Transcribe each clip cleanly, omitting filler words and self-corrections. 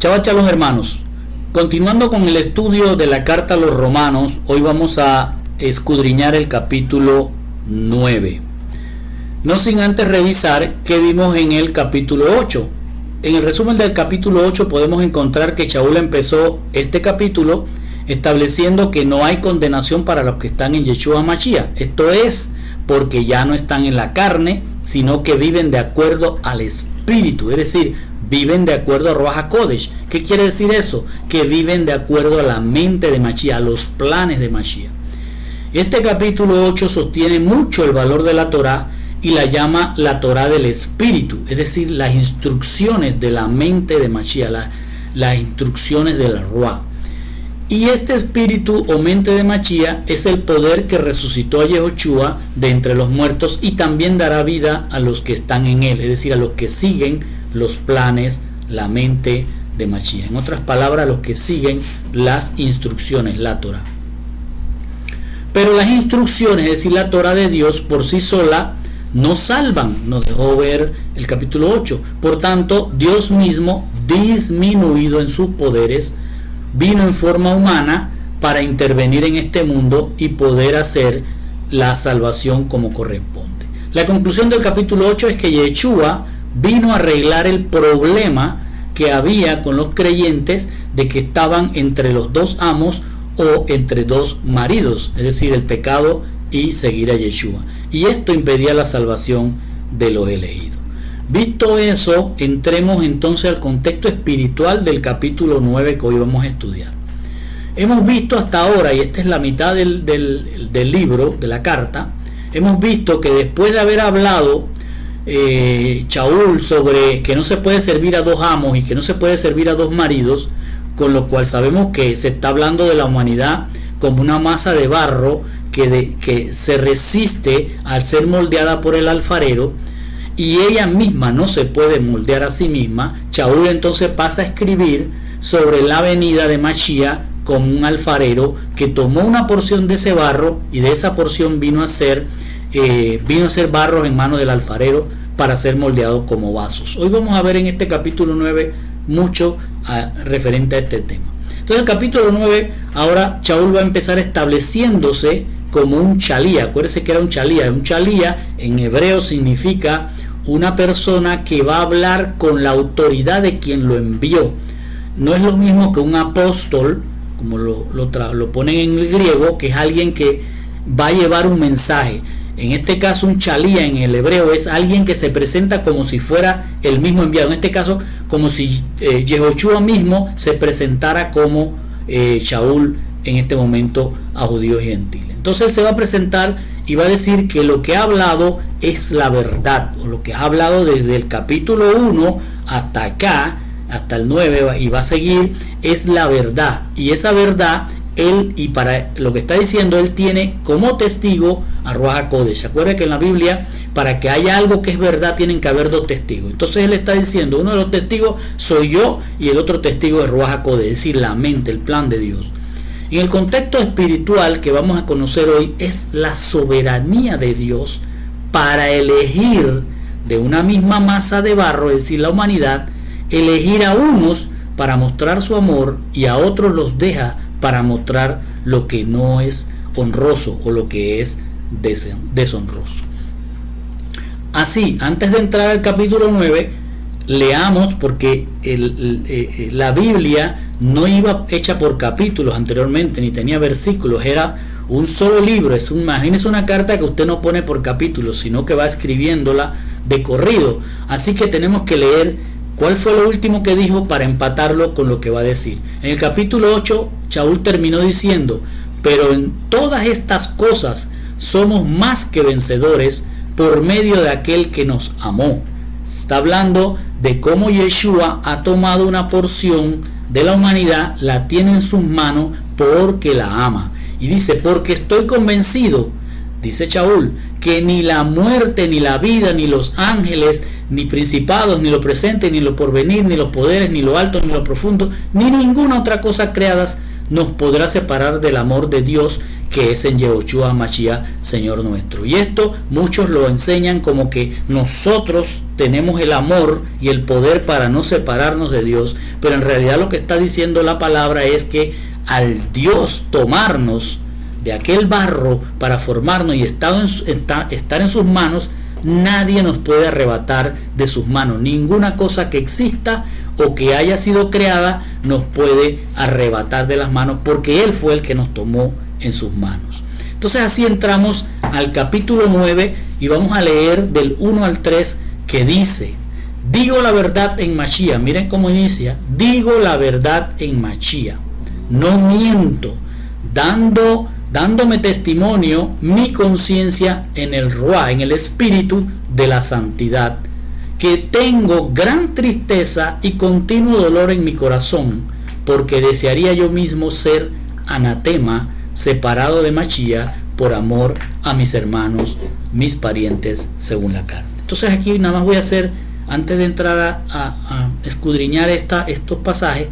Shabbat Shalom, hermanos. Continuando con el estudio de la carta a los romanos, hoy vamos a escudriñar el capítulo 9. No sin antes revisar qué vimos en el capítulo 8. En el resumen del capítulo 8 podemos encontrar que Shaul empezó este capítulo estableciendo que no hay condenación para los que están en Yeshua Mashiach. Esto es porque ya no están en la carne, sino que viven de acuerdo al Espíritu, es decir, viven de acuerdo a Ruach HaKodesh. ¿Qué quiere decir eso? Que viven de acuerdo a la mente de Mashiach, a los planes de Mashiach. Este capítulo 8 sostiene mucho el valor de la Torá y la llama la Torá del Espíritu, es decir, las instrucciones de la mente de Mashiach, las instrucciones de la Ruach. Y este espíritu o mente de Mashiach es el poder que resucitó a Yehoshua de entre los muertos y también dará vida a los que están en él, es decir, a los que siguen los planes, la mente de Mashiach. En otras palabras, los que siguen las instrucciones, la Torah. Pero las instrucciones, es decir, la Torah de Dios por sí sola, no salvan, nos dejó ver el capítulo 8. Por tanto, Dios mismo, disminuido en sus poderes, vino en forma humana para intervenir en este mundo y poder hacer la salvación como corresponde. La conclusión del capítulo 8 es que Yeshua vino a arreglar el problema que había con los creyentes de que estaban entre los dos amos o entre dos maridos, es decir, el pecado y seguir a Yeshua. Y esto impedía la salvación de los elegidos. Visto eso, entremos entonces al contexto espiritual del capítulo 9 que hoy vamos a estudiar. Hemos visto hasta ahora, y esta es la mitad del libro, de la carta, hemos visto que después de haber hablado Shaul sobre que no se puede servir a dos amos y que no se puede servir a dos maridos, con lo cual sabemos que se está hablando de la humanidad como una masa de barro que se resiste al ser moldeada por el alfarero y ella misma no se puede moldear a sí misma. Shaul entonces pasa a escribir sobre la venida de Mashiach como un alfarero que tomó una porción de ese barro y de esa porción vino a ser barros en manos del alfarero para ser moldeado como vasos. Hoy vamos a ver en este capítulo 9 mucho referente a este tema. Entonces el capítulo 9, ahora Shaul va a empezar estableciéndose como un chalía. Acuérdense que era un chalía. Un chalía en hebreo significa una persona que va a hablar con la autoridad de quien lo envió. No es lo mismo que un apóstol, como lo ponen en el griego, que es alguien que va a llevar un mensaje. En este caso, un chalía en el hebreo es alguien que se presenta como si fuera el mismo enviado. En este caso, como si Yehoshua mismo se presentara como Shaul en este momento a judíos y gentiles. Entonces él se va a presentar y va a decir que lo que ha hablado es la verdad, o lo que ha hablado desde el capítulo 1 hasta acá, hasta el 9, y va a seguir, es la verdad. Y esa verdad, él, y para lo que está diciendo, él tiene como testigo a Ruach HaKodesh. ¿Se acuerda que en la Biblia, para que haya algo que es verdad, tienen que haber dos testigos? Entonces él está diciendo, uno de los testigos soy yo y el otro testigo es Ruach HaKodesh, es decir, la mente, el plan de Dios. En el contexto espiritual que vamos a conocer hoy es la soberanía de Dios para elegir de una misma masa de barro, es decir, la humanidad, elegir a unos para mostrar su amor y a otros los deja para mostrar lo que no es honroso o lo que es deshonroso. Así, antes de entrar al capítulo 9, leamos, porque la Biblia no iba hecha por capítulos anteriormente, ni tenía versículos, era un solo libro. Imagínese una carta que usted no pone por capítulos, sino que va escribiéndola de corrido. Así que tenemos que leer cuál fue lo último que dijo para empatarlo con lo que va a decir. En el capítulo 8, Shaul terminó diciendo: pero en todas estas cosas somos más que vencedores por medio de aquel que nos amó. Está hablando de cómo Yeshua ha tomado una porción de la humanidad, la tiene en sus manos porque la ama. Y dice: porque estoy convencido, dice Shaul, que ni la muerte, ni la vida, ni los ángeles, ni principados, ni lo presente, ni lo porvenir, ni los poderes, ni lo alto, ni lo profundo, ni ninguna otra cosa creadas nos podrá separar del amor de Dios que es en Yahushua Mashiach, Señor nuestro. Y esto muchos lo enseñan como que nosotros tenemos el amor y el poder para no separarnos de Dios, pero en realidad lo que está diciendo la palabra es que al Dios tomarnos de aquel barro para formarnos y estar en sus manos, nadie nos puede arrebatar de sus manos. Ninguna cosa que exista o que haya sido creada nos puede arrebatar de las manos, porque Él fue el que nos tomó en sus manos. Entonces así entramos al capítulo 9 y vamos a leer del 1 al 3, que dice: digo la verdad en Mashiach. Miren cómo inicia: digo la verdad en Mashiach, no miento, dándome testimonio mi conciencia en el Ruah, en el espíritu de la santidad, que tengo gran tristeza y continuo dolor en mi corazón, porque desearía yo mismo ser anatema, separado de Mashiach, por amor a mis hermanos, mis parientes según la carne. Entonces aquí nada más voy a hacer, antes de entrar a escudriñar estos pasajes,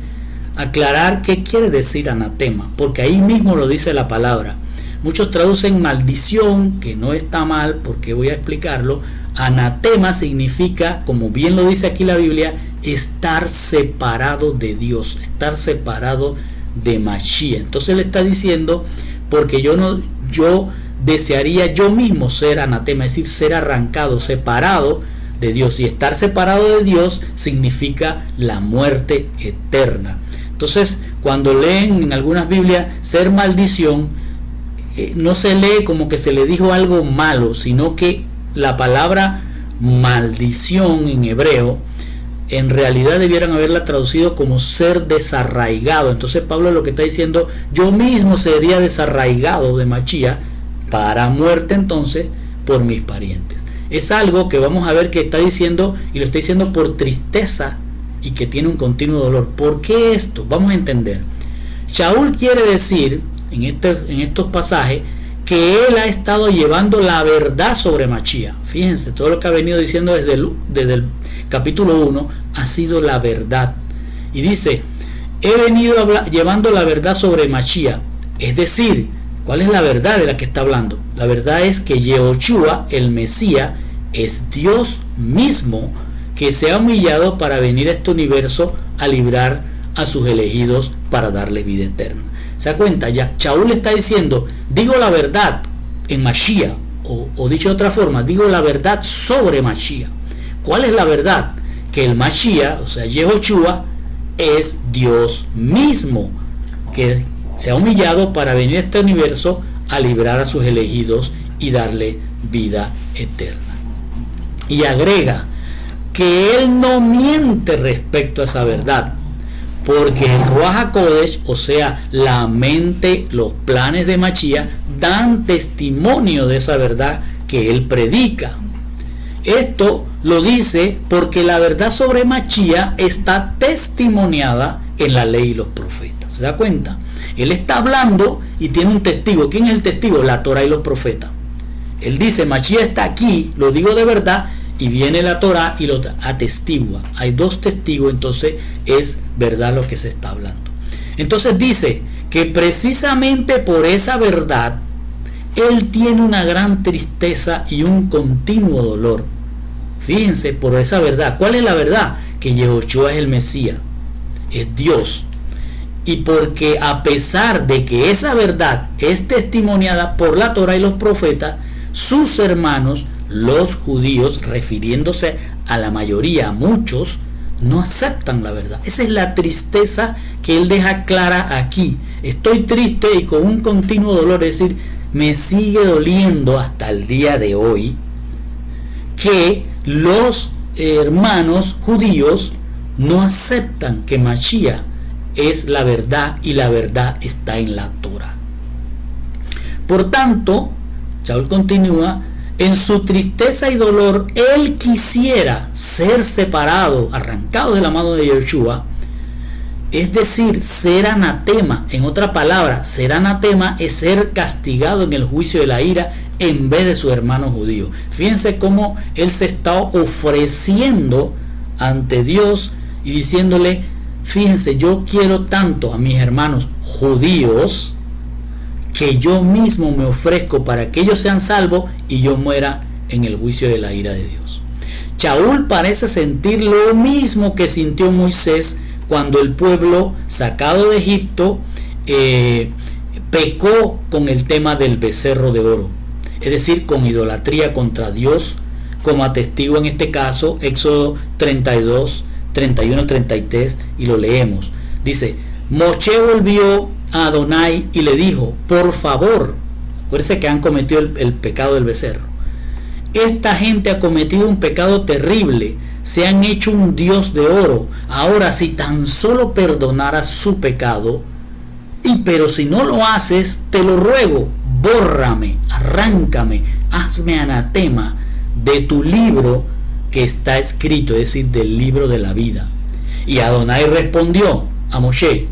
aclarar qué quiere decir anatema, porque ahí mismo lo dice la palabra. Muchos traducen maldición, que no está mal, porque voy a explicarlo. Anatema significa, como bien lo dice aquí la Biblia, estar separado de Dios, estar separado de Mashiach. Entonces le está diciendo, porque yo desearía yo mismo ser anatema, es decir, ser arrancado, separado de Dios. Y estar separado de Dios significa la muerte eterna. Entonces, cuando leen en algunas Biblias ser maldición, no se lee como que se le dijo algo malo, sino que la palabra maldición en hebreo en realidad debieran haberla traducido como ser desarraigado. Entonces Pablo lo que está diciendo: yo mismo sería desarraigado de Mashiach para muerte entonces por mis parientes. Es algo que vamos a ver que está diciendo, y lo está diciendo por tristeza y que tiene un continuo dolor. ¿Por qué esto? Vamos a entender. Shaul quiere decir en estos pasajes que él ha estado llevando la verdad sobre Mashiach. Fíjense, todo lo que ha venido diciendo desde el capítulo 1 ha sido la verdad. Y dice: he venido llevando la verdad sobre Mashiach. Es decir, ¿cuál es la verdad de la que está hablando? La verdad es que Yahushua, el Mesías, es Dios mismo, que se ha humillado para venir a este universo a librar a sus elegidos para darles vida eterna. ¿Se da cuenta? Ya Shaul está diciendo: digo la verdad en Mashiach, o dicho de otra forma, digo la verdad sobre Mashiach. ¿Cuál es la verdad? Que el Mashiach, o sea, Yahushua, es Dios mismo, que se ha humillado para venir a este universo a librar a sus elegidos y darle vida eterna. Y agrega que él no miente respecto a esa verdad, porque el Ruach HaKodesh, o sea, la mente, los planes de Mashiach, dan testimonio de esa verdad que él predica. Esto lo dice porque la verdad sobre Mashiach está testimoniada en la ley y los profetas. ¿Se da cuenta? Él está hablando y tiene un testigo. ¿Quién es el testigo? La Torah y los profetas. Él dice: Mashiach está aquí, lo digo de verdad, y viene la Torah y lo atestigua. Hay dos testigos, entonces es verdad lo que se está hablando. Entonces dice que precisamente por esa verdad él tiene una gran tristeza y un continuo dolor. Fíjense, por esa verdad. ¿Cuál es la verdad? Que Yahushua es el Mesías, es Dios. Y porque a pesar de que esa verdad es testimoniada por la Torah y los profetas, sus hermanos, los judíos, refiriéndose a la mayoría, a muchos, no aceptan la verdad. Esa es la tristeza que él deja clara aquí. Estoy triste y con un continuo dolor, es decir, me sigue doliendo hasta el día de hoy que los hermanos judíos no aceptan que Mashiach es la verdad y la verdad está en la Torah. Por tanto, Shaul continúa: en su tristeza y dolor él quisiera ser separado, arrancado de la mano de Yahushua, es decir, ser anatema. En otra palabra, ser anatema es ser castigado en el juicio de la ira en vez de su hermano judío. Fíjense cómo él se está ofreciendo ante Dios y diciéndole: fíjense, yo quiero tanto a mis hermanos judíos que yo mismo me ofrezco para que ellos sean salvos y yo muera en el juicio de la ira de Dios. Shaul parece sentir lo mismo que sintió Moisés cuando el pueblo sacado de Egipto pecó con el tema del becerro de oro, es decir, con idolatría contra Dios, como atestigua en este caso Éxodo 32, 31, 33, y lo leemos. Dice: Moshe volvió a Adonai y le dijo: por favor, acuérdense que han cometido el pecado del becerro. Esta gente ha cometido un pecado terrible, se han hecho un dios de oro. Ahora, si tan solo perdonaras su pecado, pero si no lo haces, te lo ruego, bórrame, arráncame, hazme anatema de tu libro que está escrito, es decir, del libro de la vida. Y Adonai respondió a Moshe: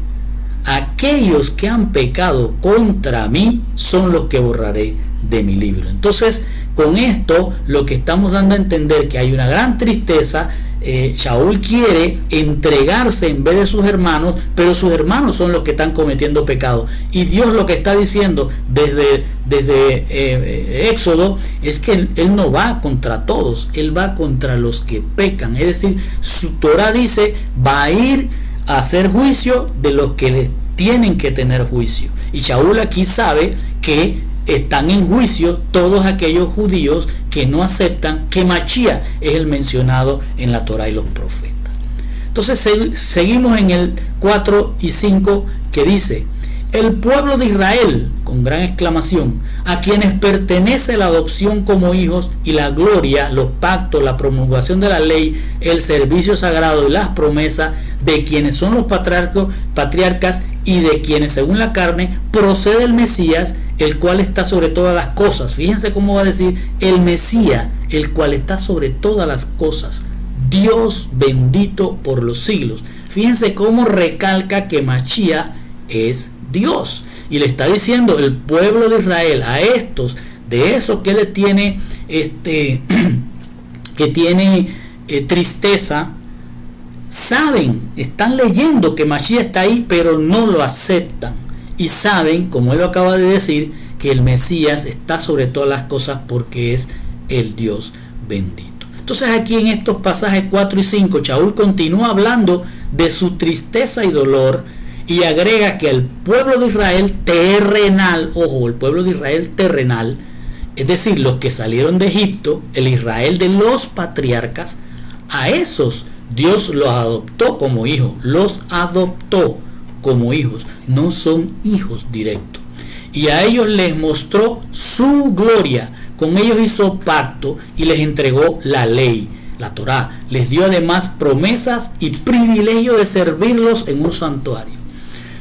aquellos que han pecado contra mí son los que borraré de mi libro. Entonces, con esto lo que estamos dando a entender que hay una gran tristeza. Shaul quiere entregarse en vez de sus hermanos, pero sus hermanos son los que están cometiendo pecado, y Dios lo que está diciendo desde Éxodo es que él no va contra todos, él va contra los que pecan. Es decir, su Torah dice: va a ir a hacer juicio de los que le tienen que tener juicio, y Shaul aquí sabe que están en juicio todos aquellos judíos que no aceptan que Mashiach es el mencionado en la Torah y los profetas. Entonces seguimos en el 4 y 5, que dice: el pueblo de Israel, con gran exclamación, a quienes pertenece la adopción como hijos y la gloria, los pactos, la promulgación de la ley, el servicio sagrado y las promesas, de quienes son los patriarcas y de quienes según la carne procede el Mesías, el cual está sobre todas las cosas. Fíjense cómo va a decir el Mesías, el cual está sobre todas las cosas, Dios bendito por los siglos. Fíjense cómo recalca que Mashiach es Dios, y le está diciendo el pueblo de Israel a estos, de eso que le tiene que tiene tristeza, saben, están leyendo que Mashiach está ahí, pero no lo aceptan, y saben, como él lo acaba de decir, que el Mesías está sobre todas las cosas porque es el Dios bendito. Entonces aquí en estos pasajes 4 y 5 Shaul continúa hablando de su tristeza y dolor, y agrega que el pueblo de Israel terrenal, ojo, el pueblo de Israel terrenal, es decir, los que salieron de Egipto, el Israel de los patriarcas, a esos Dios los adoptó como hijos, los adoptó como hijos, no son hijos directos. Y a ellos les mostró su gloria, con ellos hizo pacto y les entregó la ley, la Torá. Les dio además promesas y privilegio de servirlos en un santuario.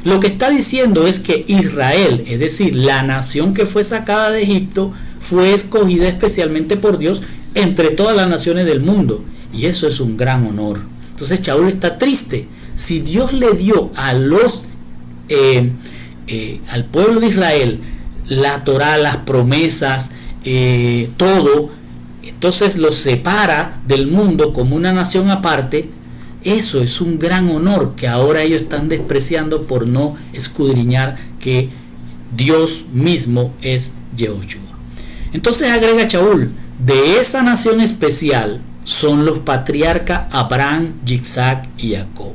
Lo que está diciendo es que Israel, es decir, la nación que fue sacada de Egipto, fue escogida especialmente por Dios entre todas las naciones del mundo, y eso es un gran honor. Entonces Shaul está triste. Si Dios le dio a al pueblo de Israel la Torá, las promesas, todo, entonces los separa del mundo como una nación aparte. Eso es un gran honor que ahora ellos están despreciando por no escudriñar que Dios mismo es Yehoshua. Entonces agrega Shaul: de esa nación especial son los patriarcas Abraham, Isaac y Jacob,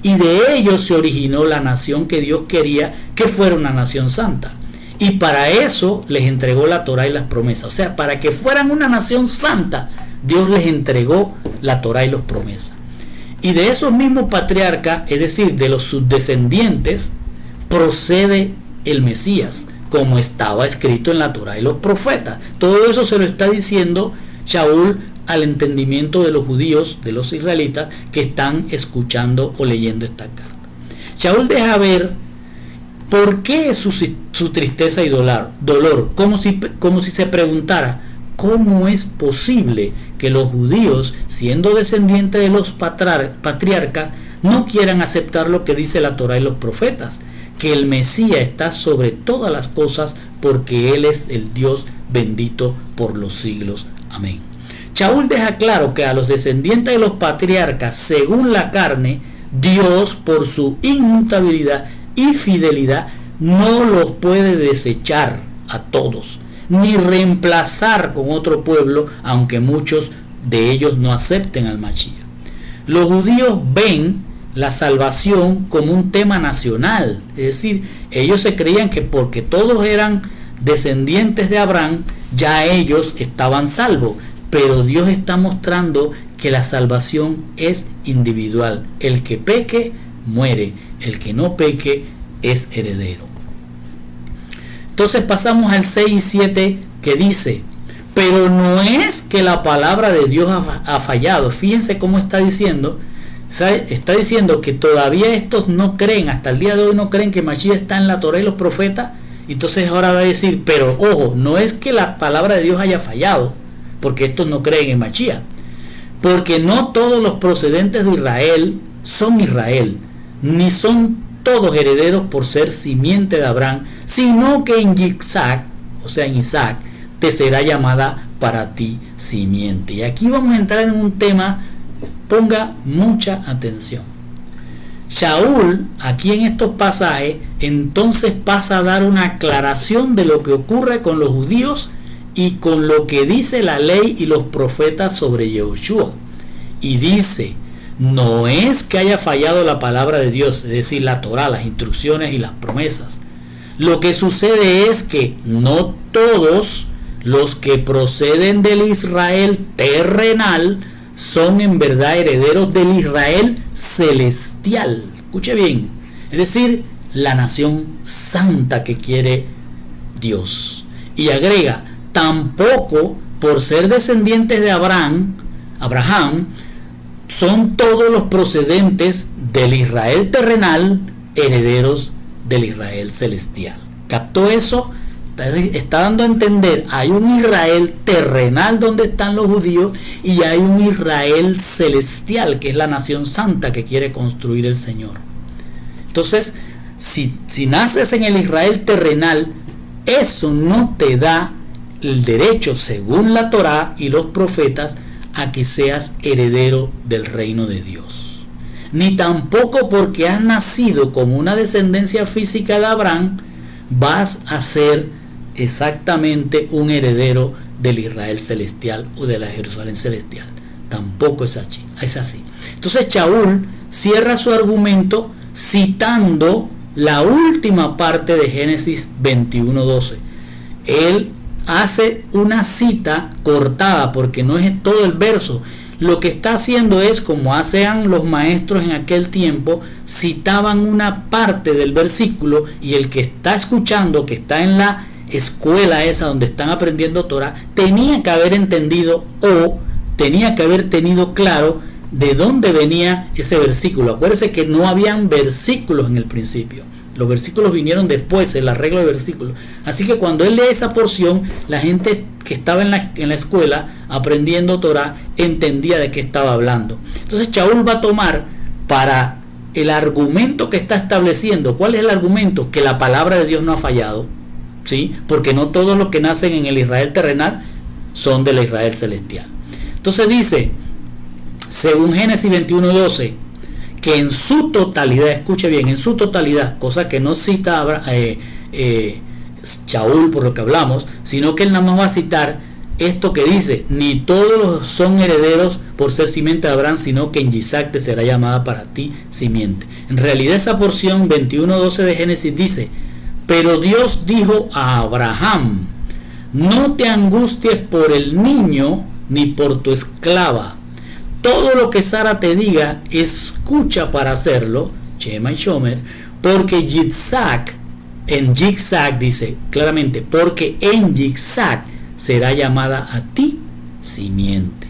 y de ellos se originó la nación que Dios quería que fuera una nación santa, y para eso les entregó la Torá y las promesas. O sea, para que fueran una nación santa, Dios les entregó la Torá y las promesas. Y de esos mismos patriarcas, es decir, de los subdescendientes, procede el Mesías, como estaba escrito en la Torá y los profetas. Todo eso se lo está diciendo Shaul al entendimiento de los judíos, de los israelitas, que están escuchando o leyendo esta carta. Shaul deja ver por qué su tristeza y dolor, como si se preguntara: ¿cómo es posible que los judíos, siendo descendientes de los patriarcas, no quieran aceptar lo que dice la Torá y los profetas? Que el Mesías está sobre todas las cosas porque Él es el Dios bendito por los siglos. Amén. Shaul deja claro que a los descendientes de los patriarcas, según la carne, Dios, por su inmutabilidad y fidelidad, no los puede desechar a todos, ni reemplazar con otro pueblo, aunque muchos de ellos no acepten al Mashiach. Los judíos ven la salvación como un tema nacional, es decir, ellos se creían que porque todos eran descendientes de Abraham, ya ellos estaban salvos, pero Dios está mostrando que la salvación es individual. El que peque, muere. El que no peque, es heredero. Entonces pasamos al 6 y 7 que dice, pero no es que la palabra de Dios ha fallado. Fíjense cómo está diciendo. Está diciendo que todavía estos no creen, hasta el día de hoy no creen que Mashiach está en la Torá y los profetas. Entonces ahora va a decir, pero ojo, no es que la palabra de Dios haya fallado, porque estos no creen en Mashiach. Porque no todos los procedentes de Israel son Israel, ni son todos herederos por ser simiente de Abraham, sino que en Yitzhak, o sea en Isaac, te será llamada para ti simiente. Y aquí vamos a entrar en un tema, ponga mucha atención. Shaul, aquí en estos pasajes, entonces pasa a dar una aclaración de lo que ocurre con los judíos y con lo que dice la ley y los profetas sobre Yehoshua. Y dice, no es que haya fallado la palabra de Dios, es decir, la Torá, las instrucciones y las promesas. Lo que sucede es que no todos los que proceden del Israel terrenal son en verdad herederos del Israel celestial. Escuche bien, es decir, la nación santa que quiere Dios. Y agrega, tampoco por ser descendientes de Abraham, son todos los procedentes del Israel terrenal herederos del Israel celestial. ¿Captó eso? Está dando a entender, hay un Israel terrenal donde están los judíos y hay un Israel celestial que es la nación santa que quiere construir el Señor. Entonces, si naces en el Israel terrenal, eso no te da el derecho, según la Torá y los profetas, a que seas heredero del reino de Dios. Ni tampoco porque has nacido como una descendencia física de Abraham, vas a ser exactamente un heredero del Israel celestial o de la Jerusalén celestial. Tampoco es así. Entonces Shaul cierra su argumento citando la última parte de Génesis 21:12. Él hace una cita cortada porque no es todo el verso. Lo que está haciendo es, como hacían los maestros en aquel tiempo, citaban una parte del versículo y el que está escuchando, que está en la escuela esa donde están aprendiendo Torah, tenía que haber entendido o tenía que haber tenido claro de dónde venía ese versículo. Acuérdense que no habían versículos en el principio. Los versículos vinieron después, el arreglo de versículos. Así que cuando él lee esa porción, la gente que estaba en la escuela aprendiendo Torah entendía de qué estaba hablando. Entonces Shaul va a tomar para el argumento que está estableciendo. ¿Cuál es el argumento? Que la palabra de Dios no ha fallado, ¿sí? Porque no todos los que nacen en el Israel terrenal son del Israel celestial. Entonces dice, según Génesis 21:12, que en su totalidad, escuche bien, en su totalidad, cosa que no cita Shaul por lo que hablamos, sino que él nada más va a citar esto que dice, ni todos son herederos por ser simiente de Abraham, sino que en Isaac te será llamada para ti simiente. En realidad esa porción 21:12 de Génesis dice, pero Dios dijo a Abraham, no te angusties por el niño ni por tu esclava. Todo lo que Sara te diga, escucha para hacerlo, Shema y Shomer, porque Yitzhak, en Yitzhak dice claramente, porque en Yitzhak será llamada a ti simiente.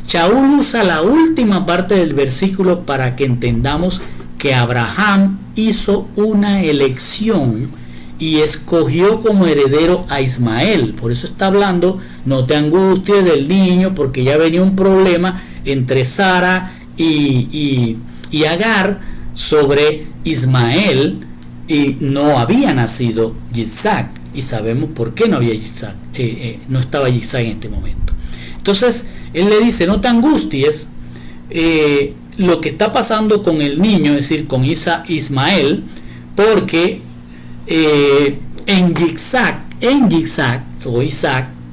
Shaul usa la última parte del versículo para que entendamos que Abraham hizo una elección y escogió como heredero a Ismael. Por eso está hablando, no te angusties del niño, porque ya venía un problema entre Sara y Agar sobre Ismael y no había nacido Yitzhak, y sabemos por qué no había Yitzhak, no estaba Yitzhak en este momento. Entonces él le dice, no te angusties, lo que está pasando con el niño, es decir, con Ismael, porque en Isaac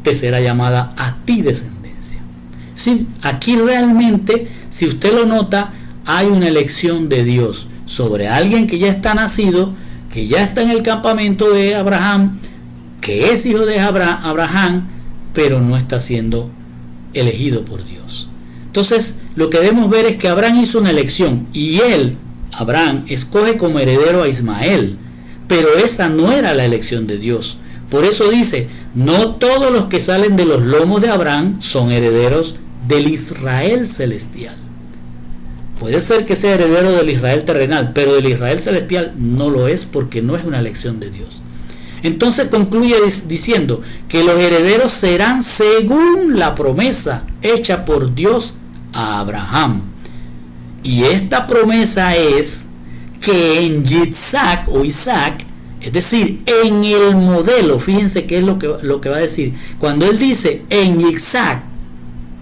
te será llamada a ti descendencia. ¿Sí? Aquí realmente, si usted lo nota, hay una elección de Dios sobre alguien que ya está nacido, que ya está en el campamento de Abraham, que es hijo de Abraham, pero no está siendo elegido por Dios. Entonces, lo que debemos ver es que Abraham hizo una elección y Abraham, escoge como heredero a Ismael, pero esa no era la elección de Dios. Por eso dice, no todos los que salen de los lomos de Abraham son herederos del Israel celestial. Puede ser que sea heredero del Israel terrenal, pero del Israel celestial no lo es, porque no es una elección de Dios. Entonces concluye diciendo que los herederos serán según la promesa hecha por Dios a Abraham. Y esta promesa es que en Isaac, es decir, en el modelo, fíjense qué es lo que va a decir. Cuando él dice en Isaac,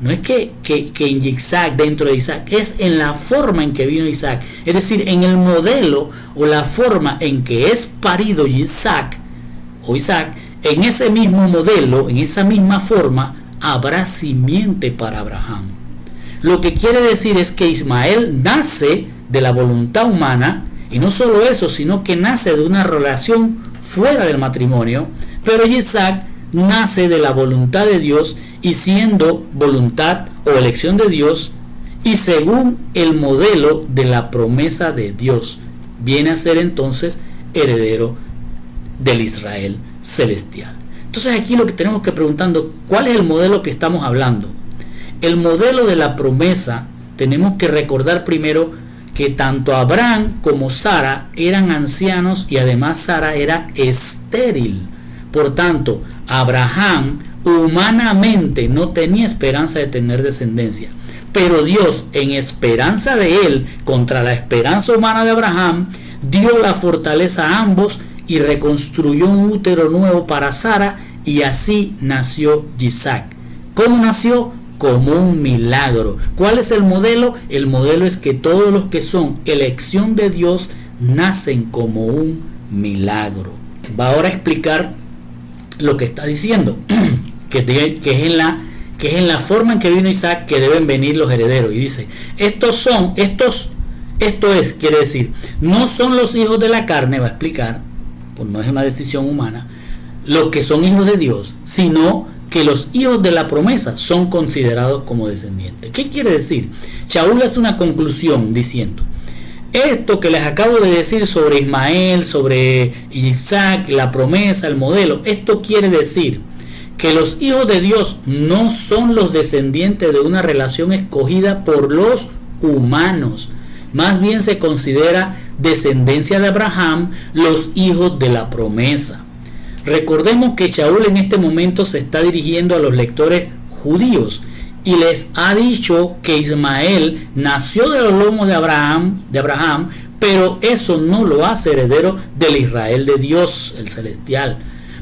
no es que en Isaac, dentro de Isaac, es en la forma en que vino Isaac. Es decir, en el modelo o la forma en que es parido Isaac, en ese mismo modelo, en esa misma forma, habrá simiente para Abraham. Lo que quiere decir es que Ismael nace de la voluntad humana, y no solo eso, sino que nace de una relación fuera del matrimonio, pero Isaac nace de la voluntad de Dios, y siendo voluntad o elección de Dios, y según el modelo de la promesa de Dios, viene a ser entonces heredero del Israel celestial. Entonces aquí lo que tenemos que preguntando, ¿cuál es el modelo que estamos hablando? El modelo de la promesa, tenemos que recordar primero que tanto Abraham como Sara eran ancianos, y además Sara era estéril. Por tanto, Abraham humanamente no tenía esperanza de tener descendencia, pero Dios, en esperanza de él contra la esperanza humana de Abraham, dio la fortaleza a ambos y reconstruyó un útero nuevo para Sara, y así nació Isaac. ¿Cómo nació? Como un milagro. ¿Cuál es el modelo? El modelo es que todos los que son elección de Dios nacen como un milagro. Va ahora a explicar lo que está diciendo, que es en la forma en que vino Isaac que deben venir los herederos. Y dice, esto es, quiere decir, no son los hijos de la carne, va a explicar, pues no es una decisión humana, los que son hijos de Dios, sino que los hijos de la promesa son considerados como descendientes. ¿Qué quiere decir? Shaul hace una conclusión diciendo, esto que les acabo de decir sobre Ismael, sobre Isaac, la promesa, el modelo, esto quiere decir que los hijos de Dios no son los descendientes de una relación escogida por los humanos. Más bien se considera descendencia de Abraham los hijos de la promesa. Recordemos que Shaul en este momento se está dirigiendo a los lectores judíos y les ha dicho que Ismael nació de los lomos de Abraham, pero eso no lo hace heredero del Israel de Dios, el celestial,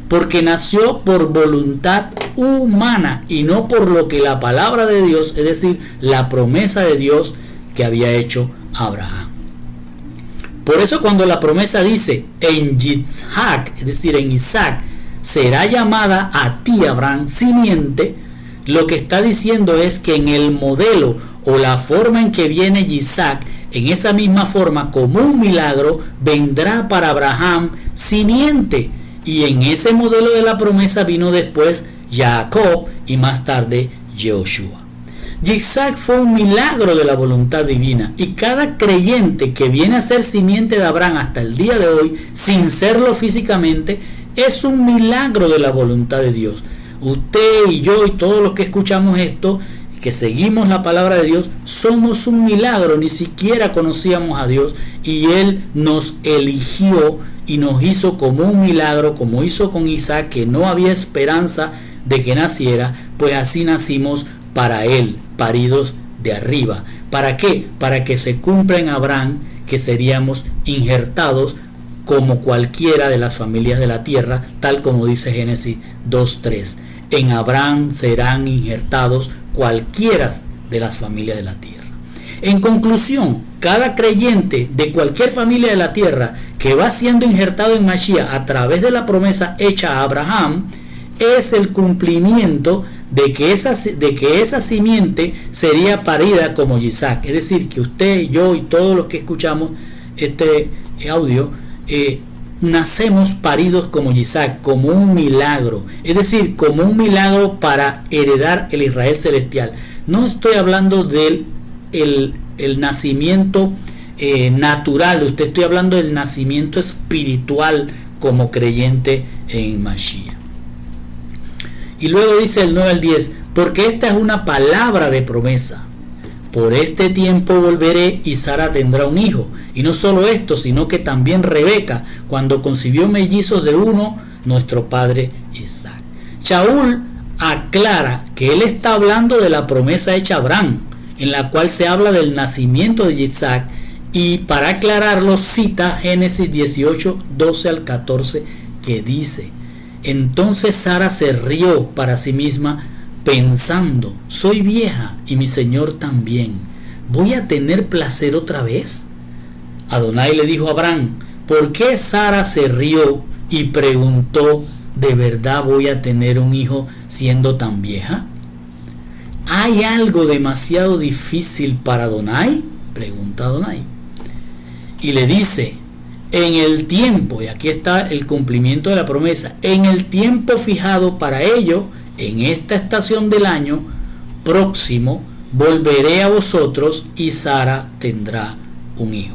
porque nació por voluntad humana y no por lo que la palabra de Dios, es decir, la promesa de Dios que había hecho Abraham. Por eso cuando la promesa dice en Isaac, es decir, en Isaac, será llamada a ti, Abraham, simiente, lo que está diciendo es que en el modelo o la forma en que viene Isaac, en esa misma forma, como un milagro, vendrá para Abraham simiente. Y en ese modelo de la promesa vino después Jacob y más tarde Joshua. Isaac fue un milagro de la voluntad divina, y cada creyente que viene a ser simiente de Abraham hasta el día de hoy, sin serlo físicamente, es un milagro de la voluntad de Dios. Usted y yo y todos los que escuchamos esto, que seguimos la palabra de Dios, somos un milagro. Ni siquiera conocíamos a Dios y Él nos eligió y nos hizo como un milagro, como hizo con Isaac, que no había esperanza de que naciera, pues así nacimos para Él, paridos de arriba. ¿Para qué? Para que se cumpla en Abraham que seríamos injertados como cualquiera de las familias de la tierra, tal como dice Génesis 2:3. En Abraham serán injertados cualquiera de las familias de la tierra. En conclusión, cada creyente de cualquier familia de la tierra que va siendo injertado en Mashiach a través de la promesa hecha a Abraham es el cumplimiento de que esa simiente sería parida como Isaac. Es decir, que usted, yo y todos los que escuchamos este audio nacemos paridos como Isaac, como un milagro. Es decir, como un milagro para heredar el Israel celestial. No estoy hablando del el nacimiento natural, usted estoy hablando del nacimiento espiritual como creyente en Mashiach. Y luego dice el 9 al 10, porque esta es una palabra de promesa. Por este tiempo volveré y Sara tendrá un hijo. Y no solo esto, sino que también Rebeca, cuando concibió mellizos de uno, nuestro padre Isaac. Shaul aclara que él está hablando de la promesa hecha a Abraham, en la cual se habla del nacimiento de Isaac, y para aclararlo cita Génesis 18, 12 al 14, que dice: entonces Sara se rió para sí misma, pensando: soy vieja y mi señor también, ¿voy a tener placer otra vez? Adonai le dijo a Abraham: ¿por qué Sara se rió y preguntó: ¿de verdad voy a tener un hijo siendo tan vieja? ¿Hay algo demasiado difícil para Adonai? Pregunta Adonai. Y le dice: en el tiempo, y aquí está el cumplimiento de la promesa, en el tiempo fijado para ello, en esta estación del año próximo, volveré a vosotros y Sara tendrá un hijo.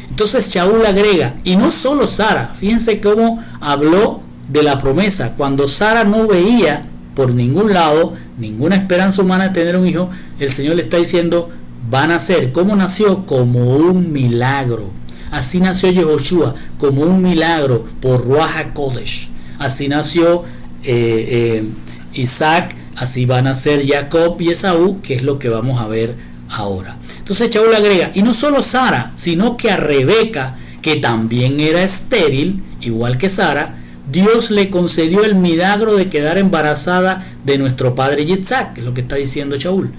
Entonces Shaul agrega, y no solo Sara, fíjense cómo habló de la promesa, cuando Sara no veía por ningún lado ninguna esperanza humana de tener un hijo, el Señor le está diciendo: va a nacer. ¿Cómo nació? Como un milagro. Así nació Yehoshua, como un milagro por Ruach HaKodesh. Así nació Isaac, así van a nacer Jacob y Esaú, que es lo que vamos a ver ahora. Entonces Shaul agrega, y no solo Sara, sino que a Rebeca, que también era estéril, igual que Sara, Dios le concedió el milagro de quedar embarazada de nuestro padre Isaac, que es lo que está diciendo Shaul.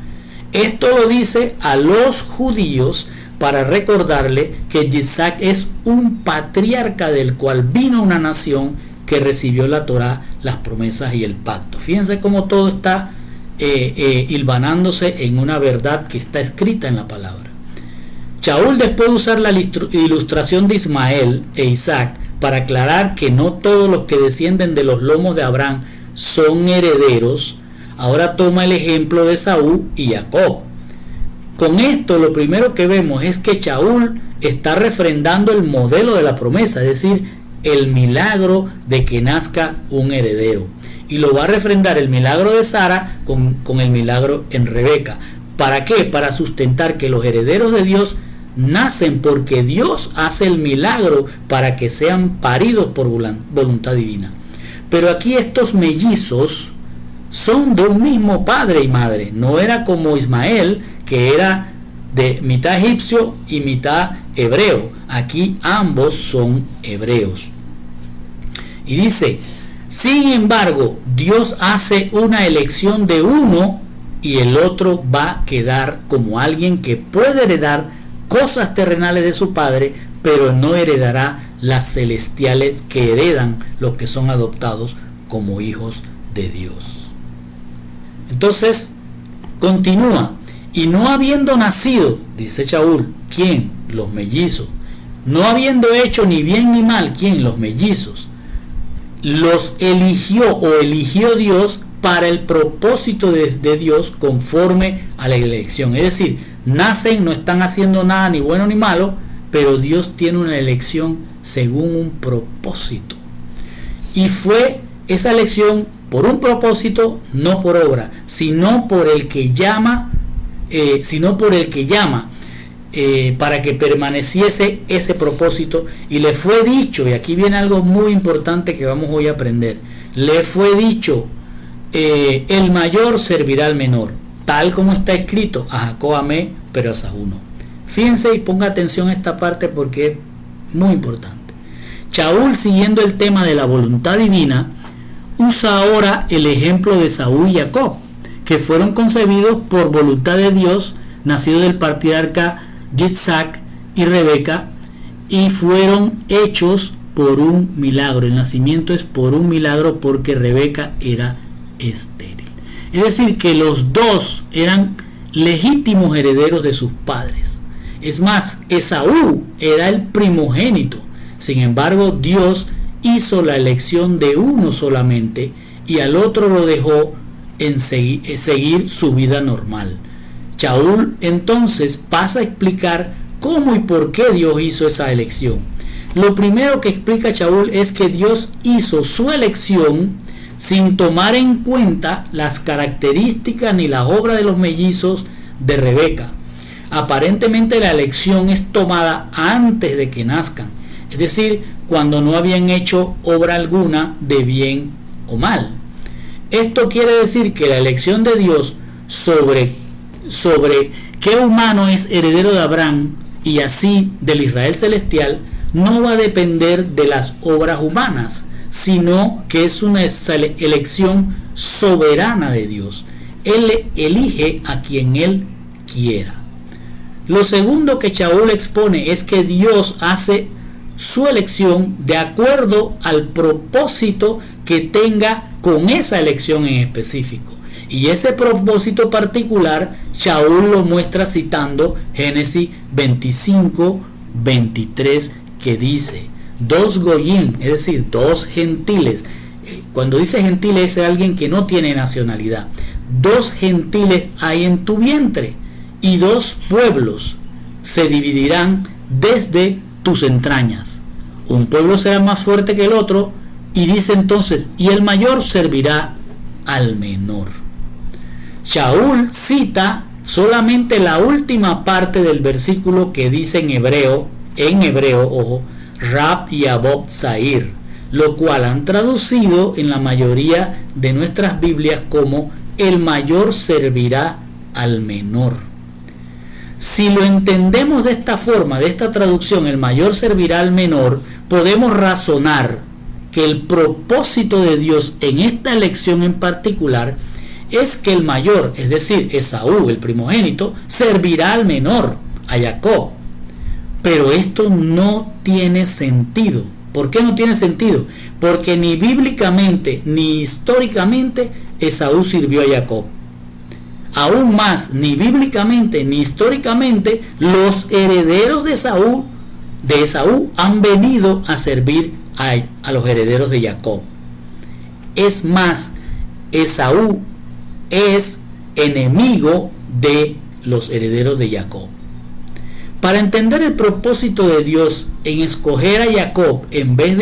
Esto lo dice a los judíos para recordarle que Isaac es un patriarca del cual vino una nación que recibió la Torá, las promesas y el pacto. Fíjense cómo todo está hilvanándose en una verdad que está escrita en la palabra. Shaul, después de usar la ilustración de Ismael e Isaac para aclarar que no todos los que descienden de los lomos de Abraham son herederos, ahora toma el ejemplo de Esaú y Jacob. Con esto lo primero que vemos es que Shaul está refrendando el modelo de la promesa, es decir, el milagro de que nazca un heredero. Y lo va a refrendar el milagro de Sara con el milagro en Rebeca. ¿Para qué? Para sustentar que los herederos de Dios nacen porque Dios hace el milagro para que sean paridos por voluntad divina. Pero aquí estos mellizos son de un mismo padre y madre. No era como Ismael, que era de mitad egipcio y mitad hebreo. Aquí ambos son hebreos. Y dice: sin embargo, Dios hace una elección de uno y el otro va a quedar como alguien que puede heredar cosas terrenales de su padre, pero no heredará las celestiales que heredan los que son adoptados como hijos de Dios. Entonces, continúa: y no habiendo nacido, dice Shaul, ¿quién? Los mellizos. No habiendo hecho ni bien ni mal, ¿quién? Los mellizos. Los eligió o eligió Dios para el propósito de Dios conforme a la elección. Es decir, nacen, no están haciendo nada ni bueno ni malo, pero Dios tiene una elección según un propósito. Y fue esa elección por un propósito, no por obra, sino por el que llama, para que permaneciese ese propósito. Y le fue dicho, y aquí viene algo muy importante que vamos hoy a aprender, le fue dicho: el mayor servirá al menor, tal como está escrito, a Jacob amé, pero a Esaú no. Fíjense y ponga atención a esta parte porque es muy importante. Shaul, siguiendo el tema de la voluntad divina, usa ahora el ejemplo de Esaú y Jacob, que fueron concebidos por voluntad de Dios, nacido del patriarca Yitzhak y Rebeca, y fueron hechos por un milagro. El nacimiento es por un milagro porque Rebeca era estéril. Es decir, que los dos eran legítimos herederos de sus padres. Es más, Esaú era el primogénito. Sin embargo, Dios hizo la elección de uno solamente y al otro lo dejó en seguir su vida normal. Shaul entonces pasa a explicar cómo y por qué Dios hizo esa elección. Lo primero que explica Shaul es que Dios hizo su elección sin tomar en cuenta las características ni la obra de los mellizos de Rebeca. Aparentemente la elección es tomada antes de que nazcan, es decir, cuando no habían hecho obra alguna de bien o mal. Esto quiere decir que la elección de Dios sobre qué humano es heredero de Abraham y así del Israel celestial no va a depender de las obras humanas, sino que es una elección soberana de Dios. Él elige a quien Él quiera. Lo segundo que Shaul expone es que Dios hace su elección de acuerdo al propósito que tenga con esa elección en específico. Y ese propósito particular Shaul lo muestra citando Génesis 25, 23, que dice: dos goyim, es decir, dos gentiles. Cuando dice gentiles es alguien que no tiene nacionalidad. Dos gentiles hay en tu vientre y dos pueblos se dividirán desde tus entrañas. Un pueblo será más fuerte que el otro, y dice entonces, y el mayor servirá al menor. Shaul cita solamente la última parte del versículo que dice en hebreo, ojo, Rab Yabot Zair, lo cual han traducido en la mayoría de nuestras Biblias como el mayor servirá al menor. Si lo entendemos de esta forma, de esta traducción, el mayor servirá al menor, podemos razonar que el propósito de Dios en esta elección en particular es que el mayor, es decir, Esaú, el primogénito, servirá al menor, a Jacob. Pero esto no tiene sentido. ¿Por qué no tiene sentido? Porque ni bíblicamente ni históricamente Esaú sirvió a Jacob. Aún más, ni bíblicamente ni históricamente los herederos de Esaú han venido a servir a los herederos de Jacob. Es más, Esaú es enemigo de los herederos de Jacob. Para entender el propósito de Dios en escoger a Jacob en vez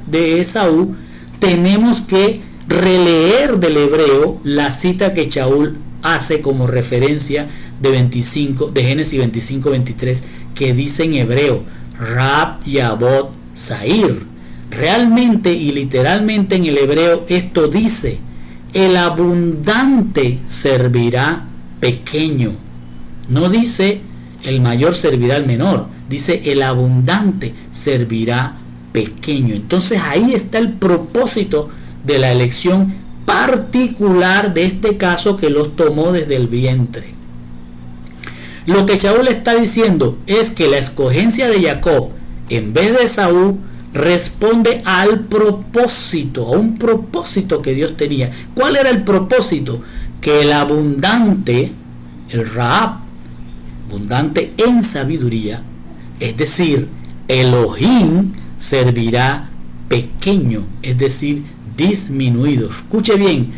de Esaú, tenemos que releer del hebreo la cita que Shaul hace como referencia de Génesis 25, 23, que dice en hebreo, Rab Yabot Zair. Realmente y literalmente en el hebreo esto dice, el abundante servirá pequeño. No dice el mayor servirá al menor, dice el abundante servirá pequeño. Entonces ahí está el propósito de la elección particular de este caso que los tomó desde el vientre. Lo que Shaul está diciendo es que la escogencia de Jacob en vez de Esaú responde al propósito, a un propósito que Dios tenía. ¿Cuál era el propósito? Que el abundante, el Rahab, abundante en sabiduría, es decir, Elohim, servirá pequeño, es decir, disminuido. Escuche bien,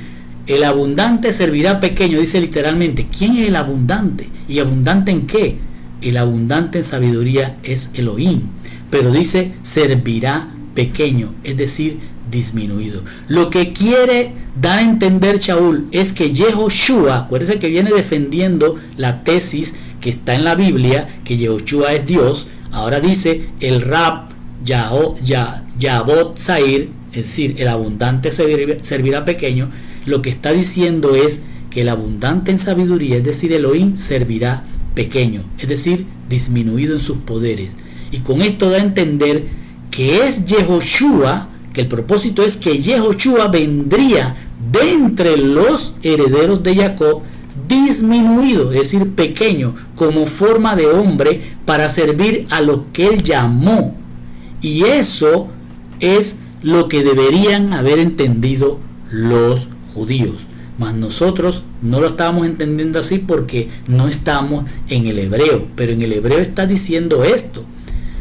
el abundante servirá pequeño, dice literalmente. ¿Quién es el abundante? ¿Y abundante en qué? El abundante en sabiduría es Elohim, pero dice servirá pequeño, es decir, disminuido. Lo que quiere dar a entender Shaul es que Yehoshua, acuérdense que viene defendiendo la tesis que está en la Biblia, que Yehoshua es Dios. Ahora dice el Rab Yabot Zair, es decir, el abundante servirá pequeño. Lo que está diciendo es que el abundante en sabiduría, es decir, Elohim, servirá pequeño, es decir, disminuido en sus poderes. Y con esto da a entender que es Yehoshua, que el propósito es que Yehoshua vendría de entre los herederos de Jacob, disminuido, es decir, pequeño, como forma de hombre para servir a lo que él llamó. Y eso es lo que deberían haber entendido los judíos. Mas nosotros no lo estábamos entendiendo así porque no estamos en el hebreo. Pero en el hebreo está diciendo esto.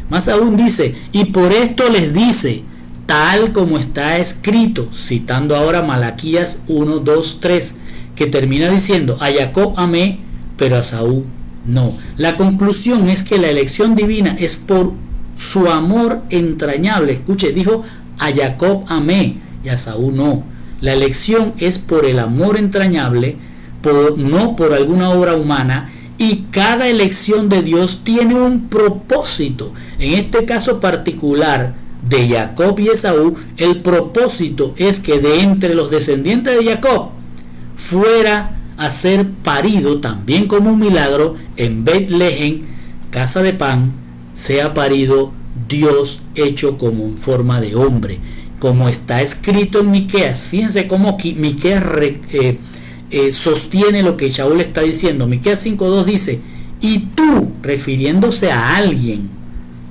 Más aún dice, y por esto les dice, tal como está escrito, citando ahora Malaquías 1, 2, 3, que termina diciendo, a Jacob amé, pero a Saúl no. La conclusión es que la elección divina es por su amor entrañable. Escuche, dijo, a Jacob amé y a Saúl no. La elección es por el amor entrañable, no por alguna obra humana, y cada elección de Dios tiene un propósito. En este caso particular de Jacob y Esaú, el propósito es que de entre los descendientes de Jacob fuera a ser parido, también como un milagro, en Betlehem, casa de pan, sea parido Dios hecho como en forma de hombre, como está escrito en Miqueas. Fíjense cómo Miqueas sostiene lo que Shaul está diciendo. Miqueas 5:2 dice, y tú, refiriéndose a alguien,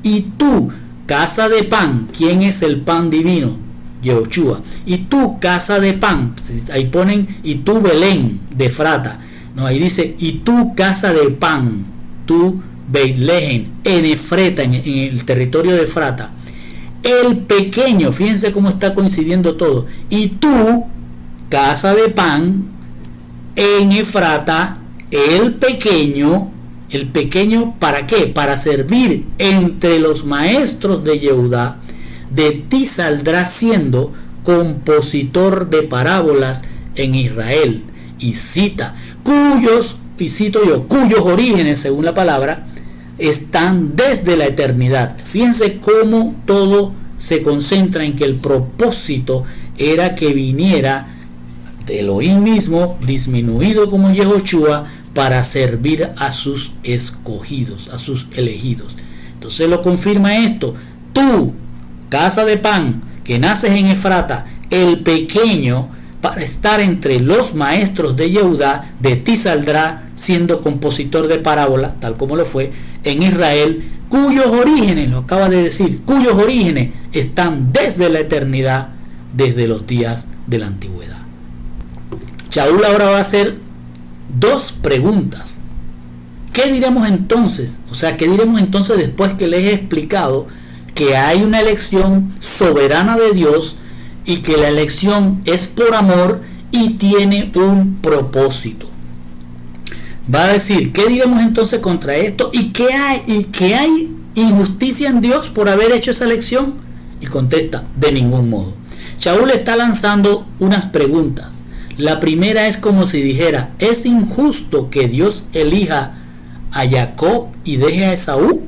y tú, casa de pan, ¿quién es el pan divino? Yehoshua. Y tú, casa de pan, ahí ponen, y tú, Belén de Efrata, no, ahí dice, y tú, casa de pan, tú, Betlehem, en Efrata, en el territorio de Efrata, el pequeño, fíjense cómo está coincidiendo todo, y tú, casa de pan, en Efrata, el pequeño, ¿para qué? Para servir entre los maestros de Yehudá. De ti saldrá siendo compositor de parábolas en Israel. Y cita, cuyos orígenes, según la palabra, están desde la eternidad. Fíjense cómo todo se concentra en que el propósito era que viniera de Elohim mismo, disminuido como Yehoshua, para servir a sus escogidos, a sus elegidos. Entonces lo confirma esto. Tú, casa de pan, que naces en Efrata, el pequeño, para estar entre los maestros de Yehudá, de ti saldrá siendo compositor de parábolas, tal como lo fue en Israel, cuyos orígenes, lo acaba de decir, cuyos orígenes están desde la eternidad, desde los días de la antigüedad. Shaul ahora va a hacer dos preguntas. ¿Qué diremos entonces? O sea, ¿qué diremos entonces después que les he explicado que hay una elección soberana de Dios y que la elección es por amor y tiene un propósito? Va a decir, ¿qué diremos entonces contra esto? ¿Y que hay injusticia en Dios por haber hecho esa elección? Y contesta, de ningún modo. Shaul está lanzando unas preguntas. La primera es como si dijera, ¿es injusto que Dios elija a Jacob y deje a Esaú?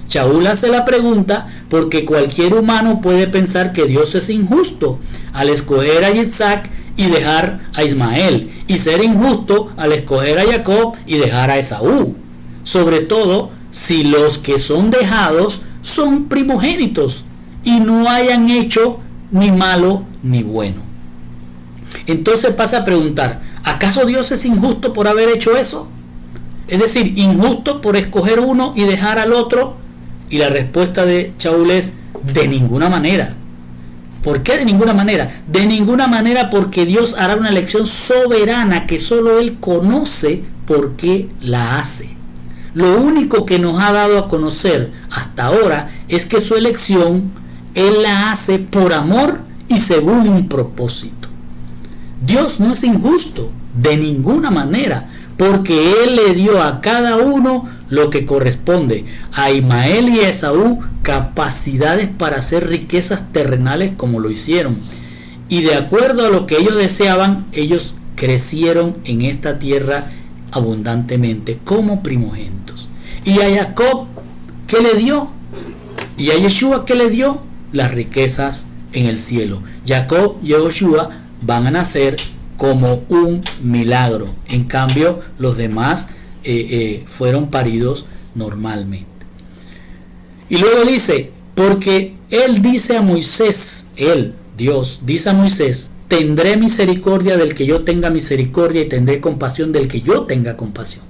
Shaul hace la pregunta porque cualquier humano puede pensar que Dios es injusto al escoger a Isaac y dejar a Ismael, y ser injusto al escoger a Jacob y dejar a Esaú, sobre todo si los que son dejados son primogénitos y no hayan hecho ni malo ni bueno. Entonces pasa a preguntar, ¿acaso Dios es injusto por haber hecho eso? Es decir, injusto por escoger uno y dejar al otro. Y la respuesta de Shaul es, de ninguna manera. ¿Por qué de ninguna manera? De ninguna manera, porque Dios hará una elección soberana que solo Él conoce por qué la hace. Lo único que nos ha dado a conocer hasta ahora es que su elección Él la hace por amor y según un propósito. Dios no es injusto de ninguna manera, porque Él le dio a cada uno lo que corresponde. A Ismael y a Esaú capacidades para hacer riquezas terrenales como lo hicieron, y de acuerdo a lo que ellos deseaban, ellos crecieron en esta tierra abundantemente como primogénitos. Y a Jacob, ¿qué le dio? Y a Yeshua, ¿qué le dio? Las riquezas en el cielo. Jacob y Yeshua van a nacer como un milagro. En cambio, los demás fueron paridos normalmente. Y luego dice, porque Él dice a Moisés, Dios dice a Moisés, tendré misericordia del que yo tenga misericordia y tendré compasión del que yo tenga compasión.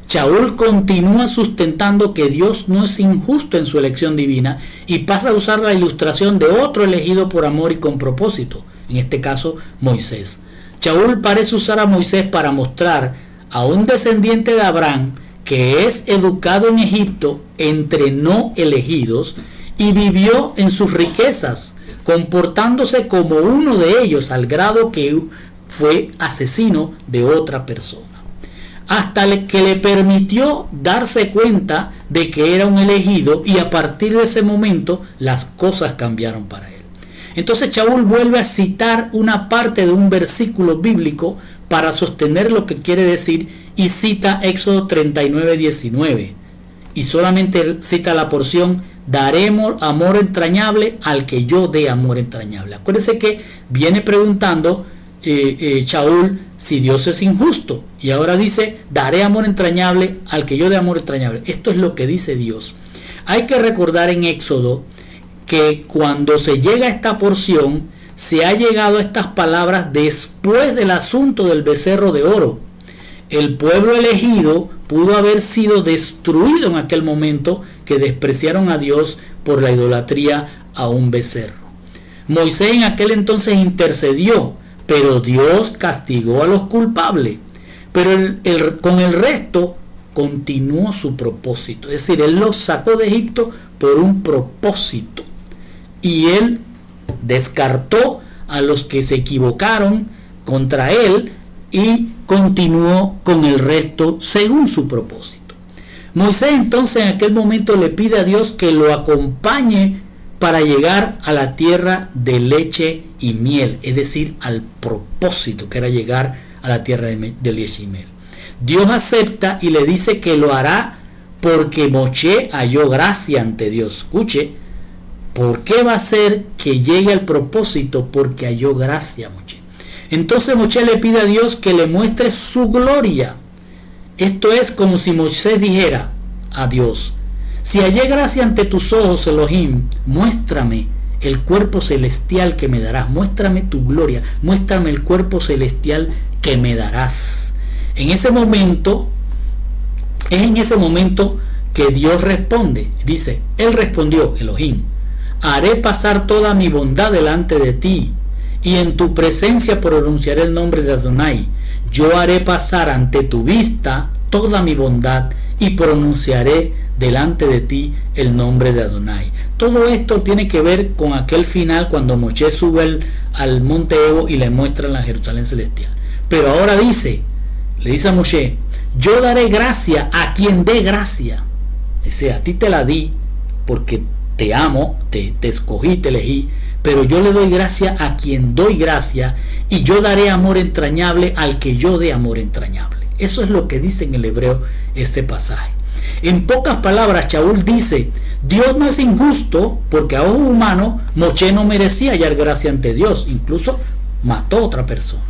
Shaul continúa sustentando que Dios no es injusto en su elección divina y pasa a usar la ilustración de otro elegido por amor y con propósito, en este caso Moisés. Shaul parece usar a Moisés para mostrar a un descendiente de Abraham que es educado en Egipto entre no elegidos y vivió en sus riquezas, comportándose como uno de ellos al grado que fue asesino de otra persona, hasta que le permitió darse cuenta de que era un elegido, y a partir de ese momento las cosas cambiaron para él. Entonces Shaul vuelve a citar una parte de un versículo bíblico para sostener lo que quiere decir, y cita Éxodo 39:19, y solamente cita la porción: daré amor entrañable al que yo dé amor entrañable. Acuérdense que viene preguntando Shaul si Dios es injusto, y ahora dice: daré amor entrañable al que yo dé amor entrañable. Esto es lo que dice Dios. Hay que recordar en Éxodo que cuando se llega a esta porción, se ha llegado a estas palabras después del asunto del becerro de oro. El pueblo elegido pudo haber sido destruido en aquel momento que despreciaron a Dios por la idolatría a un becerro. Moisés en aquel entonces intercedió, pero Dios castigó a los culpables. Pero con el resto continuó su propósito. Es decir, Él los sacó de Egipto por un propósito. Y Él descartó a los que se equivocaron contra Él y continuó con el resto según su propósito. Moisés entonces en aquel momento le pide a Dios que lo acompañe para llegar a la tierra de leche y miel, es decir, al propósito que era llegar a la tierra de leche y miel. Dios acepta y le dice que lo hará porque Moshe halló gracia ante Dios. Escuche, ¿por qué va a ser que llegue al propósito? Porque halló gracia Moshe. Entonces Moshe le pide a Dios que le muestre su gloria. Esto es como si Moisés dijera a Dios: si hallé gracia ante tus ojos, Elohim, muéstrame el cuerpo celestial que me darás, muéstrame tu gloria, muéstrame el cuerpo celestial que me darás. En ese momento que Dios responde. Dice, Él respondió, Elohim: haré pasar toda mi bondad delante de ti, y en tu presencia pronunciaré el nombre de Adonai. Yo haré pasar ante tu vista toda mi bondad y pronunciaré delante de ti el nombre de Adonai. Todo esto tiene que ver con aquel final cuando Moshe sube al monte Nebo y le muestra la Jerusalén celestial. Pero ahora le dice a Moshe: yo daré gracia a quien dé gracia. O sea, a ti te la di porque te amo, te escogí, te elegí, pero yo le doy gracia a quien doy gracia, y yo daré amor entrañable al que yo dé amor entrañable. Eso es lo que dice en el hebreo este pasaje. En pocas palabras, Shaul dice: Dios no es injusto porque a ojo humano Moshe no merecía hallar gracia ante Dios, incluso mató a otra persona.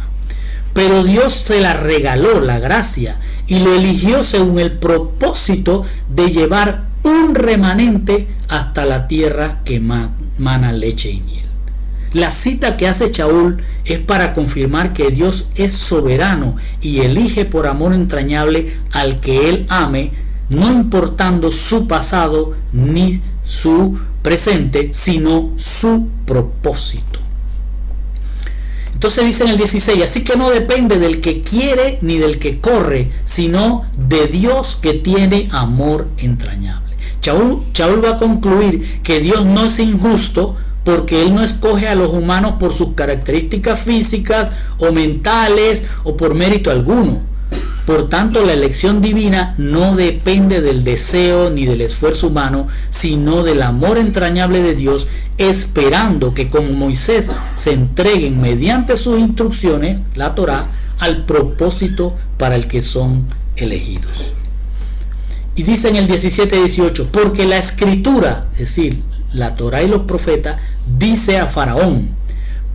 Pero Dios se la regaló, la gracia, y lo eligió según el propósito de llevar un remanente hasta la tierra que mana leche y miel. La cita que hace Shaul es para confirmar que Dios es soberano y elige por amor entrañable al que Él ame, no importando su pasado ni su presente, sino su propósito. Entonces dice en el 16: así que no depende del que quiere ni del que corre, sino de Dios que tiene amor entrañable. Shaul va a concluir que Dios no es injusto porque Él no escoge a los humanos por sus características físicas o mentales o por mérito alguno. Por tanto, la elección divina no depende del deseo ni del esfuerzo humano, sino del amor entrañable de Dios, esperando que como Moisés se entreguen mediante sus instrucciones, la Torá, al propósito para el que son elegidos. Y dice en el 17-18: porque la escritura, es decir, la Torá y los profetas, dice a Faraón: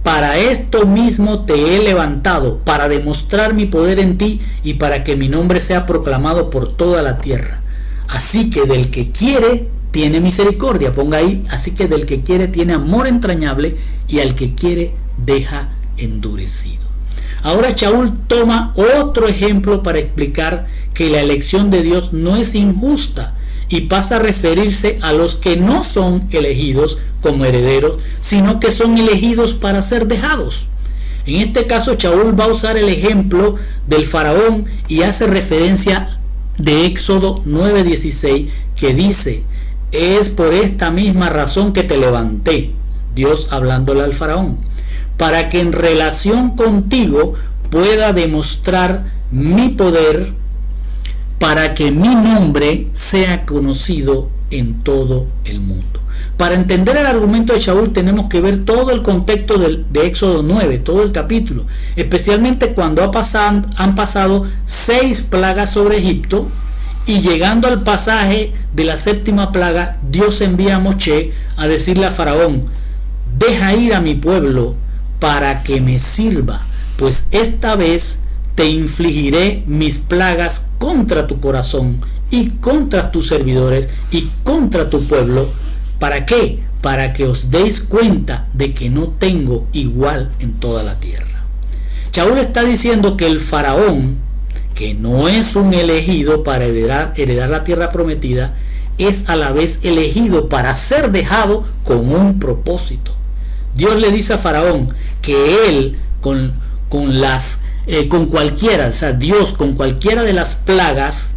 para esto mismo te he levantado, para demostrar mi poder en ti y para que mi nombre sea proclamado por toda la tierra. Así que del que quiere tiene misericordia. Ponga ahí: así que del que quiere tiene amor entrañable, y al que quiere deja endurecido. Ahora Shaul toma otro ejemplo para explicar que la elección de Dios no es injusta y pasa a referirse a los que no son elegidos como herederos, sino que son elegidos para ser dejados. En este caso Shaul va a usar el ejemplo del faraón y hace referencia de Éxodo 9:16, que dice: es por esta misma razón que te levanté, Dios hablándole al faraón, para que en relación contigo pueda demostrar mi poder, para que mi nombre sea conocido en todo el mundo. Para entender el argumento de Shaul tenemos que ver todo el contexto de Éxodo 9, todo el capítulo, especialmente cuando han pasado 6 plagas sobre Egipto, y llegando al pasaje de la 7ª plaga, Dios envía a Moshe a decirle a Faraón: deja ir a mi pueblo para que me sirva, pues esta vez te infligiré mis plagas contra tu corazón y contra tus servidores y contra tu pueblo. ¿Para qué? Para que os deis cuenta de que no tengo igual en toda la tierra. Shaul está diciendo que el faraón, que no es un elegido para heredar la tierra prometida, es a la vez elegido para ser dejado con un propósito. Dios le dice a Faraón que él con cualquiera, o sea, Dios con cualquiera de las plagas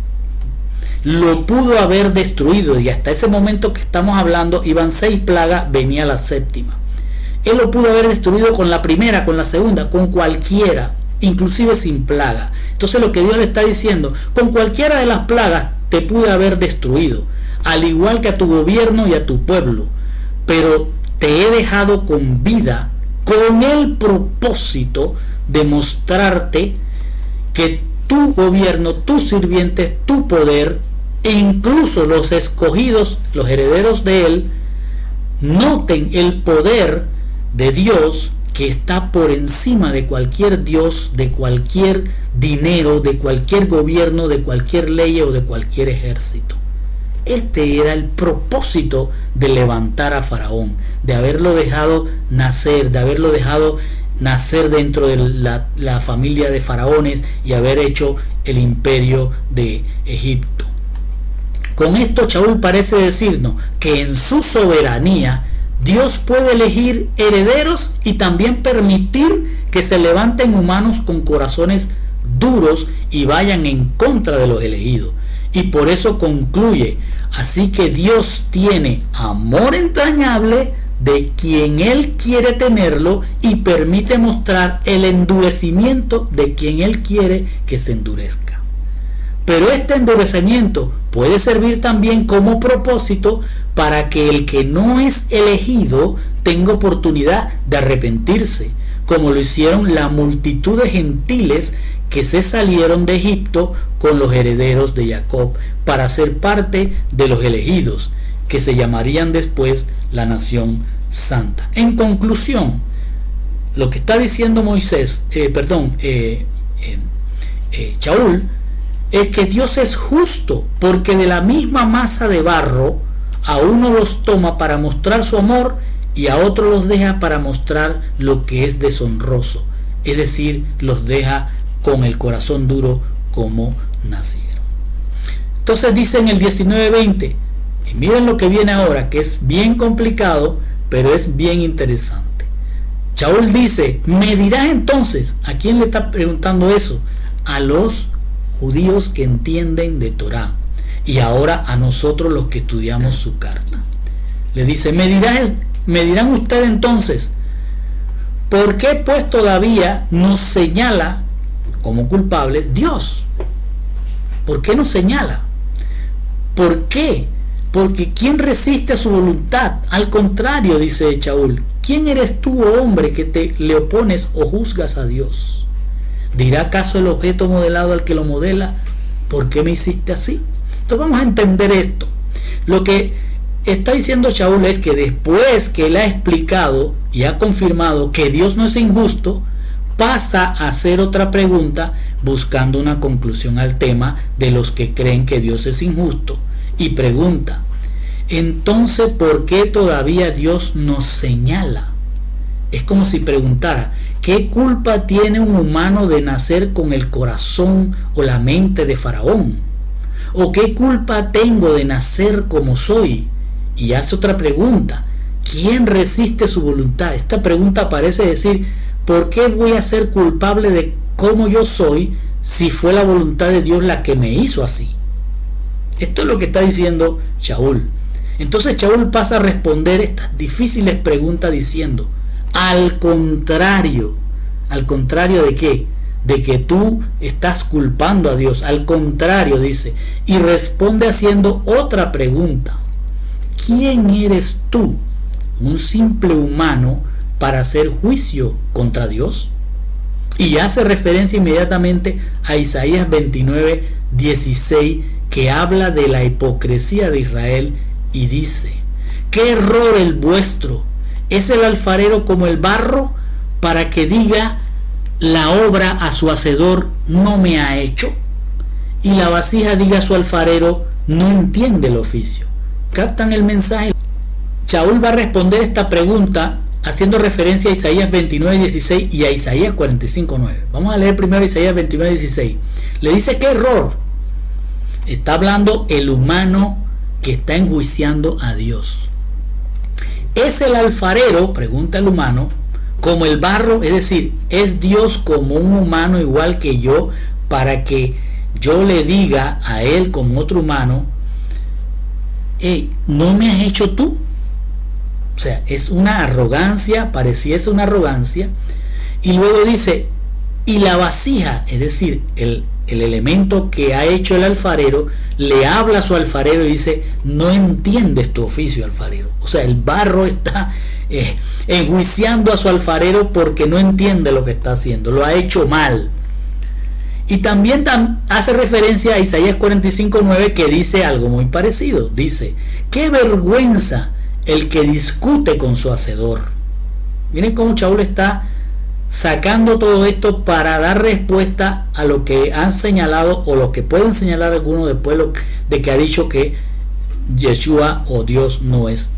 lo pudo haber destruido, y hasta ese momento que estamos hablando iban 6 plagas, venía la 7ª. Él lo pudo haber destruido con la primera, con la segunda, con cualquiera, inclusive sin plaga. Entonces lo que Dios le está diciendo: con cualquiera de las plagas te pude haber destruido, al igual que a tu gobierno y a tu pueblo, pero te he dejado con vida con el propósito de mostrarte que tu gobierno, tus sirvientes, tu poder, e incluso los escogidos, los herederos de él, noten el poder de Dios, que está por encima de cualquier Dios, de cualquier dinero, de cualquier gobierno, de cualquier ley o de cualquier ejército. Este era el propósito de levantar a Faraón, de haberlo dejado nacer, dentro de la familia de faraones y haber hecho el imperio de Egipto. Con esto Shaul parece decirnos que en su soberanía Dios puede elegir herederos y también permitir que se levanten humanos con corazones duros y vayan en contra de los elegidos. Y por eso concluye: así que Dios tiene amor entrañable de quien Él quiere tenerlo y permite mostrar el endurecimiento de quien Él quiere que se endurezca. Pero este endurecimiento puede servir también como propósito para que el que no es elegido tenga oportunidad de arrepentirse, como lo hicieron la multitud de gentiles que se salieron de Egipto con los herederos de Jacob para ser parte de los elegidos, que se llamarían después la nación santa. En conclusión, lo que está diciendo Shaul, es que Dios es justo, porque de la misma masa de barro a uno los toma para mostrar su amor y a otro los deja para mostrar lo que es deshonroso, es decir, los deja con el corazón duro como nacieron. Entonces dice en el 19:20, y miren lo que viene ahora, que es bien complicado, pero es bien interesante. Shaul dice: me dirás entonces, ¿a quién le está preguntando eso? A los judíos que entienden de Torá, y ahora a nosotros los que estudiamos su carta. Le dice: me dirán ustedes entonces, ¿por qué pues todavía nos señala como culpables Dios? ¿Por qué nos señala? ¿Por qué? Porque ¿quién resiste a su voluntad? Al contrario, dice Shaul, ¿quién eres tú, oh hombre, que te le opones o juzgas a Dios? ¿Dirá acaso el objeto modelado al que lo modela: ¿por qué me hiciste así? Entonces vamos a entender esto. Lo que está diciendo Shaul es que después que él ha explicado y ha confirmado que Dios no es injusto, pasa a hacer otra pregunta buscando una conclusión al tema de los que creen que Dios es injusto, y pregunta: entonces, ¿por qué todavía Dios nos señala? Es como si preguntara: ¿qué culpa tiene un humano de nacer con el corazón o la mente de Faraón? ¿O qué culpa tengo de nacer como soy? Y hace otra pregunta: ¿quién resiste su voluntad? Esta pregunta parece decir: ¿por qué voy a ser culpable de cómo yo soy si fue la voluntad de Dios la que me hizo así? Esto es lo que está diciendo Shaul. Entonces Shaul pasa a responder estas difíciles preguntas diciendo: al contrario de qué, de que tú estás culpando a Dios, al contrario, dice, y responde haciendo otra pregunta: ¿quién eres tú, un simple humano, para hacer juicio contra Dios? Y hace referencia inmediatamente a Isaías 29:16, que habla de la hipocresía de Israel y dice: ¿qué error el vuestro? ¿Es el alfarero como el barro para que diga la obra a su hacedor: no me ha hecho? Y la vasija diga a su alfarero: no entiende el oficio. ¿Captan el mensaje? Shaul va a responder esta pregunta haciendo referencia a Isaías 29:16 y a Isaías 45:9. Vamos a leer primero Isaías 29:16. Le dice: ¿qué error? Está hablando el humano que está enjuiciando a Dios. ¿Es el alfarero, pregunta el humano, como el barro? Es decir, ¿es Dios como un humano igual que yo para que yo le diga a él como otro humano: ¿no me has hecho tú? O sea, es una arrogancia, pareciese una arrogancia. Y luego dice: y la vasija, es decir, el elemento que ha hecho el alfarero, le habla a su alfarero y dice: no entiendes tu oficio, alfarero. O sea, el barro está enjuiciando a su alfarero porque no entiende lo que está haciendo, lo ha hecho mal. Y también hace referencia a Isaías 45:9, que dice algo muy parecido. Dice: qué vergüenza el que discute con su hacedor. Miren cómo Shaul está sacando todo esto para dar respuesta a lo que han señalado, o lo que pueden señalar algunos después de que ha dicho que Yeshua o Dios no es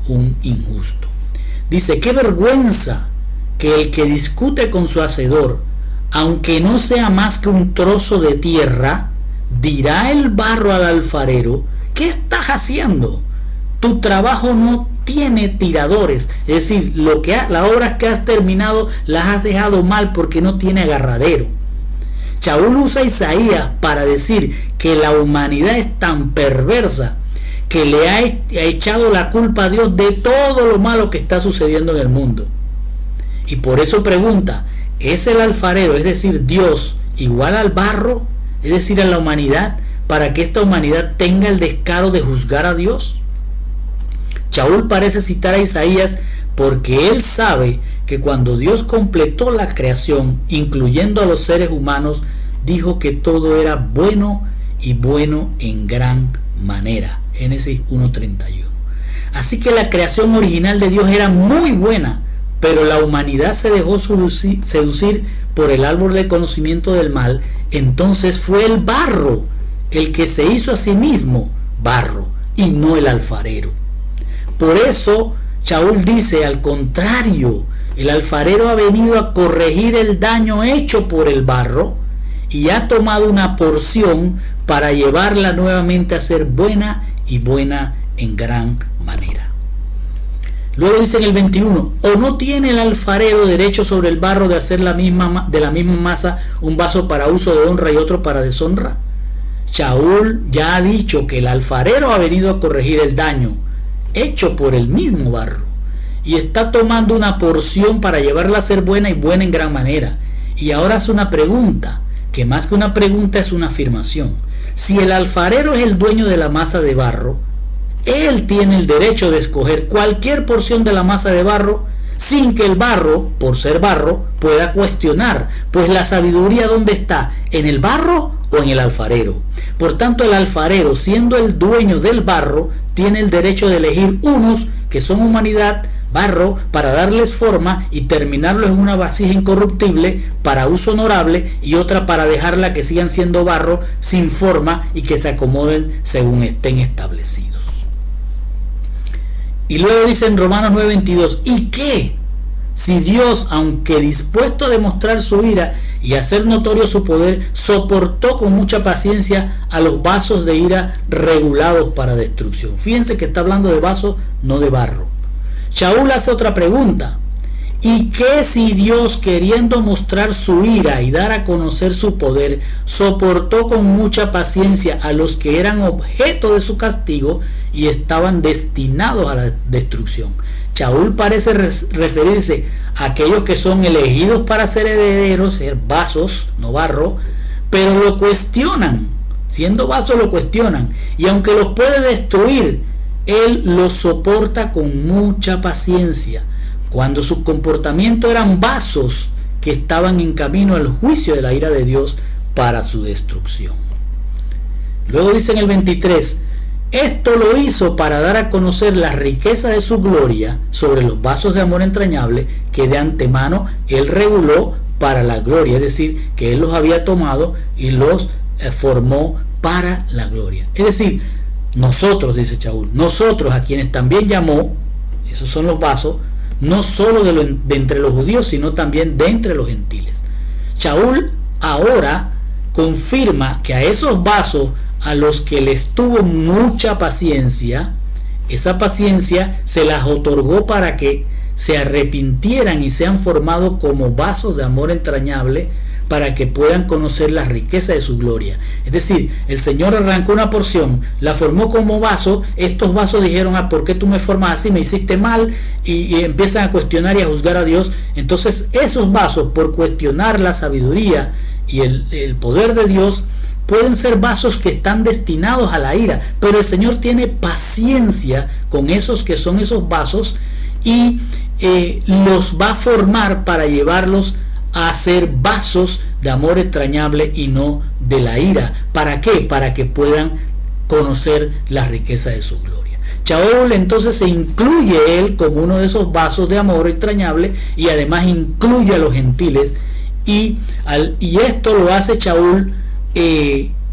un injusto. Dice: qué vergüenza que el que discute con su hacedor, aunque no sea más que un trozo de tierra, dirá el barro al alfarero: ¿qué estás haciendo? Tu trabajo no tiene tiradores, es decir, las obras que has terminado las has dejado mal porque no tiene agarradero. Shaul usa a Isaías para decir que la humanidad es tan perversa que le ha echado la culpa a Dios de todo lo malo que está sucediendo en el mundo. Y por eso pregunta: ¿es el alfarero, es decir, Dios, igual al barro, es decir, a la humanidad, para que esta humanidad tenga el descaro de juzgar a Dios? Shaul parece citar a Isaías porque él sabe que cuando Dios completó la creación, incluyendo a los seres humanos, dijo que todo era bueno y bueno en gran manera. Génesis 1:31. Así que la creación original de Dios era muy buena, pero la humanidad se dejó seducir por el árbol del conocimiento del mal. Entonces fue el barro el que se hizo a sí mismo barro y no el alfarero. Por eso Shaul dice: al contrario, el alfarero ha venido a corregir el daño hecho por el barro y ha tomado una porción para llevarla nuevamente a ser buena y buena en gran manera. Luego dice en el 21: ¿o no tiene el alfarero derecho sobre el barro de hacer de la misma masa un vaso para uso de honra y otro para deshonra? Shaul ya ha dicho que el alfarero ha venido a corregir el daño hecho por el mismo barro y está tomando una porción para llevarla a ser buena y buena en gran manera. Y ahora hace una pregunta, que más que una pregunta es una afirmación. Si el alfarero es el dueño de la masa de barro, él tiene el derecho de escoger cualquier porción de la masa de barro sin que el barro, por ser barro, pueda cuestionar, pues la sabiduría ¿dónde está? ¿En el barro o en el alfarero? Por tanto, el alfarero, siendo el dueño del barro, tiene el derecho de elegir unos que son humanidad, barro, para darles forma y terminarlos en una vasija incorruptible para uso honorable, y otra para dejarla que sigan siendo barro sin forma y que se acomoden según estén establecidos. Y luego dice en Romanos 9:22: ¿y qué? si Dios, aunque dispuesto a demostrar su ira y hacer notorio su poder, soportó con mucha paciencia a los vasos de ira regulados para destrucción? Fíjense que está hablando de vasos, no de barro. Shaul hace otra pregunta. ¿Y qué si Dios, queriendo mostrar su ira y dar a conocer su poder, soportó con mucha paciencia a los que eran objeto de su castigo y estaban destinados a la destrucción? Shaul parece referirse a aquellos que son elegidos para ser herederos, ser vasos, no barro, pero lo cuestionan. Siendo vasos lo cuestionan. Y aunque los puede destruir, Él los soporta con mucha paciencia, cuando su comportamiento eran vasos que estaban en camino al juicio de la ira de Dios para su destrucción. Luego dice en el 23, esto lo hizo para dar a conocer la riqueza de su gloria sobre los vasos de amor entrañable que de antemano Él reguló para la gloria, es decir, que Él los había tomado y los formó para la gloria. Es decir, nosotros, dice Shaul, nosotros a quienes también llamó, esos son los vasos, no solo de entre los judíos, sino también de entre los gentiles. Shaul ahora confirma que a esos vasos a los que les tuvo mucha paciencia, esa paciencia se las otorgó para que se arrepintieran y sean formados como vasos de amor entrañable, para que puedan conocer la riqueza de su gloria. Es decir, el Señor arrancó una porción, la formó como vaso, estos vasos dijeron, ¿por qué tú me formas así? Me hiciste mal, y empiezan a cuestionar y a juzgar a Dios. Entonces esos vasos, por cuestionar la sabiduría y el poder de Dios, pueden ser vasos que están destinados a la ira, pero el Señor tiene paciencia con esos que son esos vasos y los va a formar para llevarlos a ser vasos de amor entrañable y no de la ira. ¿Para qué? Para que puedan conocer la riqueza de su gloria. Shaul entonces se incluye él como uno de esos vasos de amor entrañable y además incluye a los gentiles, y esto lo hace Shaul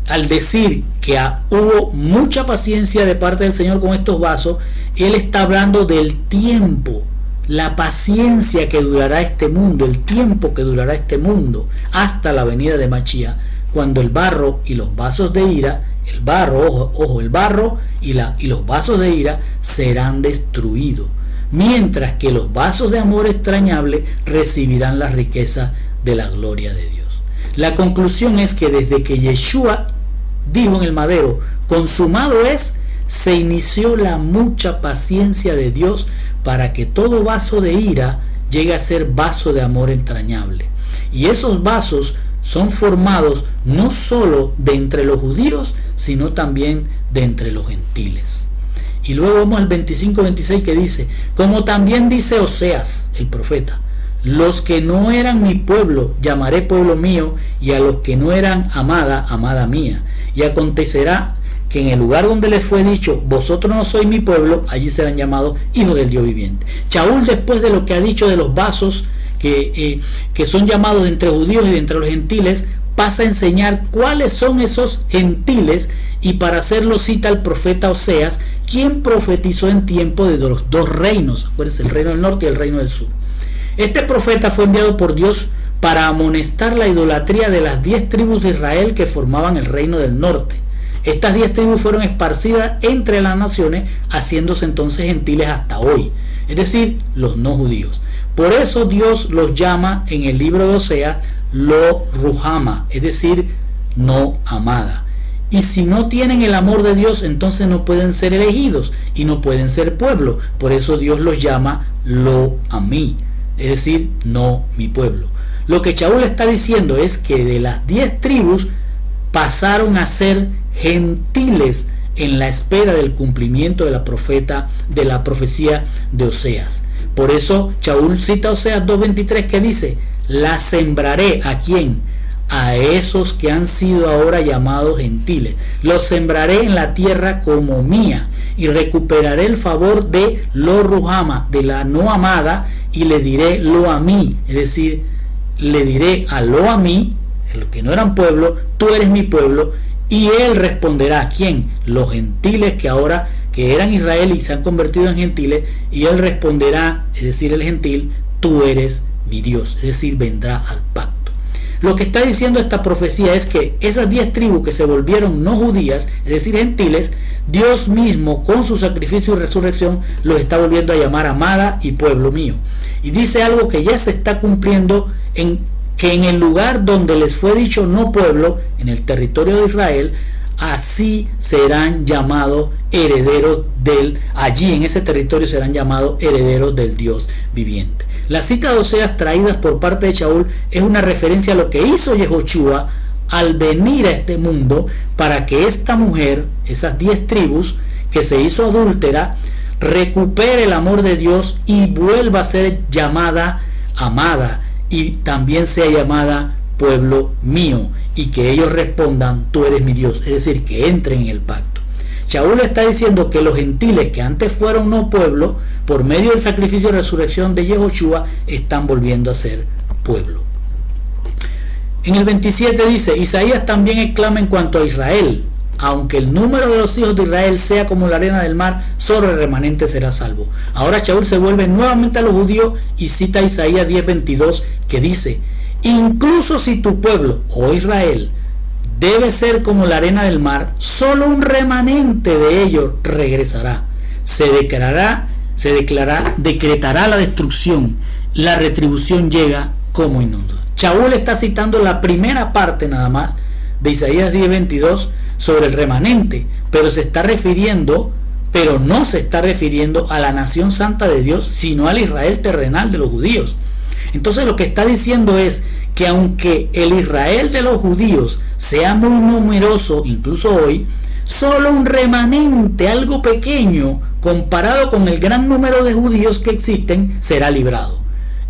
al decir que hubo mucha paciencia de parte del Señor con estos vasos. Él está hablando del tiempo, la paciencia que durará este mundo, el tiempo que durará este mundo hasta la venida de Mashiach, cuando el barro y los vasos de ira, el barro, el barro y los vasos de ira serán destruidos, mientras que los vasos de amor entrañable recibirán la riqueza de la gloria de Dios. La conclusión es que desde que Yeshua dijo en el madero, consumado es, se inició la mucha paciencia de Dios para que todo vaso de ira llegue a ser vaso de amor entrañable. Y esos vasos son formados no solo de entre los judíos, sino también de entre los gentiles. Y luego vamos al 25-26 que dice, como también dice Oseas, el profeta, los que no eran mi pueblo llamaré pueblo mío, y a los que no eran amada, amada mía. Y acontecerá que en el lugar donde les fue dicho, vosotros no sois mi pueblo, allí serán llamados hijos del Dios viviente. Shaul, después de lo que ha dicho de los vasos que son llamados de entre judíos y de entre los gentiles, pasa a enseñar cuáles son esos gentiles, y para hacerlo cita al profeta Oseas, quien profetizó en tiempo de los dos reinos, acuérdense, el reino del norte y el reino del sur. Este profeta fue enviado por Dios para amonestar la idolatría de las 10 tribus de Israel que formaban el reino del norte. Estas 10 tribus fueron esparcidas entre las naciones, haciéndose entonces gentiles hasta hoy, es decir, los no judíos. Por eso Dios los llama en el libro de Oseas lo Ruhama, es decir, no amada. Y si no tienen el amor de Dios, entonces no pueden ser elegidos y no pueden ser pueblo. Por eso Dios los llama lo amí, es decir, no mi pueblo. Lo que Shaul está diciendo es que de las 10 tribus pasaron a ser gentiles en la espera del cumplimiento de la profecía de Oseas. Por eso Shaul cita Oseas 2:23 que dice, la sembraré, ¿a quién? A esos que han sido ahora llamados gentiles. Los sembraré en la tierra como mía, y recuperaré el favor de lo Ruhama, de la no amada, y le diré lo a mí, es decir, le diré a lo a mí, los que no eran pueblo, tú eres mi pueblo, y él responderá, ¿a quién? Los gentiles que eran Israel y se han convertido en gentiles, y él responderá, es decir, el gentil, tú eres mi Dios, es decir, vendrá al pacto. Lo que está diciendo esta profecía es que esas 10 tribus que se volvieron no judías, es decir, gentiles, Dios mismo con su sacrificio y resurrección los está volviendo a llamar amada y pueblo mío. Y dice algo que ya se está cumpliendo, que en el lugar donde les fue dicho no pueblo, en el territorio de Israel, así serán llamados herederos allí en ese territorio serán llamados herederos del Dios viviente. La cita de Oseas traídas por parte de Shaul es una referencia a lo que hizo Yehoshua al venir a este mundo para que esta mujer, esas 10 tribus que se hizo adúltera, recupere el amor de Dios y vuelva a ser llamada amada y también sea llamada pueblo mío, y que ellos respondan tú eres mi Dios, es decir, que entren en el pacto. Shaul está diciendo que los gentiles que antes fueron no pueblo, por medio del sacrificio y resurrección de Yehoshua, están volviendo a ser pueblo. En el 27 dice, Isaías también exclama en cuanto a Israel, aunque el número de los hijos de Israel sea como la arena del mar, solo el remanente será salvo. Ahora Shaul se vuelve nuevamente a los judíos y cita a Isaías 10:22 que dice, incluso si tu pueblo, oh Israel, debe ser como la arena del mar, solo un remanente de ellos regresará. Se decretará la destrucción, la retribución llega como inunda. Shaul está citando la primera parte nada más de Isaías 10:22 sobre el remanente, pero no se está refiriendo a la nación santa de Dios, sino al Israel terrenal de los judíos. Entonces lo que está diciendo es que aunque el Israel de los judíos sea muy numeroso, incluso hoy, solo un remanente, algo pequeño, comparado con el gran número de judíos que existen, será librado.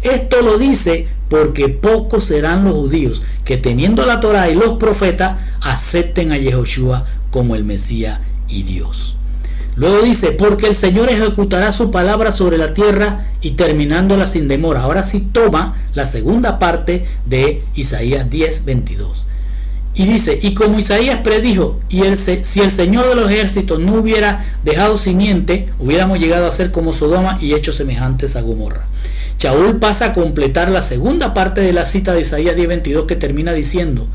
Esto lo dice porque pocos serán los judíos que, teniendo la Torá y los profetas, acepten a Yehoshua como el Mesías y Dios. Luego dice, porque el Señor ejecutará su palabra sobre la tierra y terminándola sin demora. Ahora sí toma la segunda parte de Isaías 10:22. Y dice, y como Isaías predijo, si el Señor de los ejércitos no hubiera dejado simiente, hubiéramos llegado a ser como Sodoma y hechos semejantes a Gomorra. Shaul pasa a completar la segunda parte de la cita de Isaías 10:22 que termina diciendo,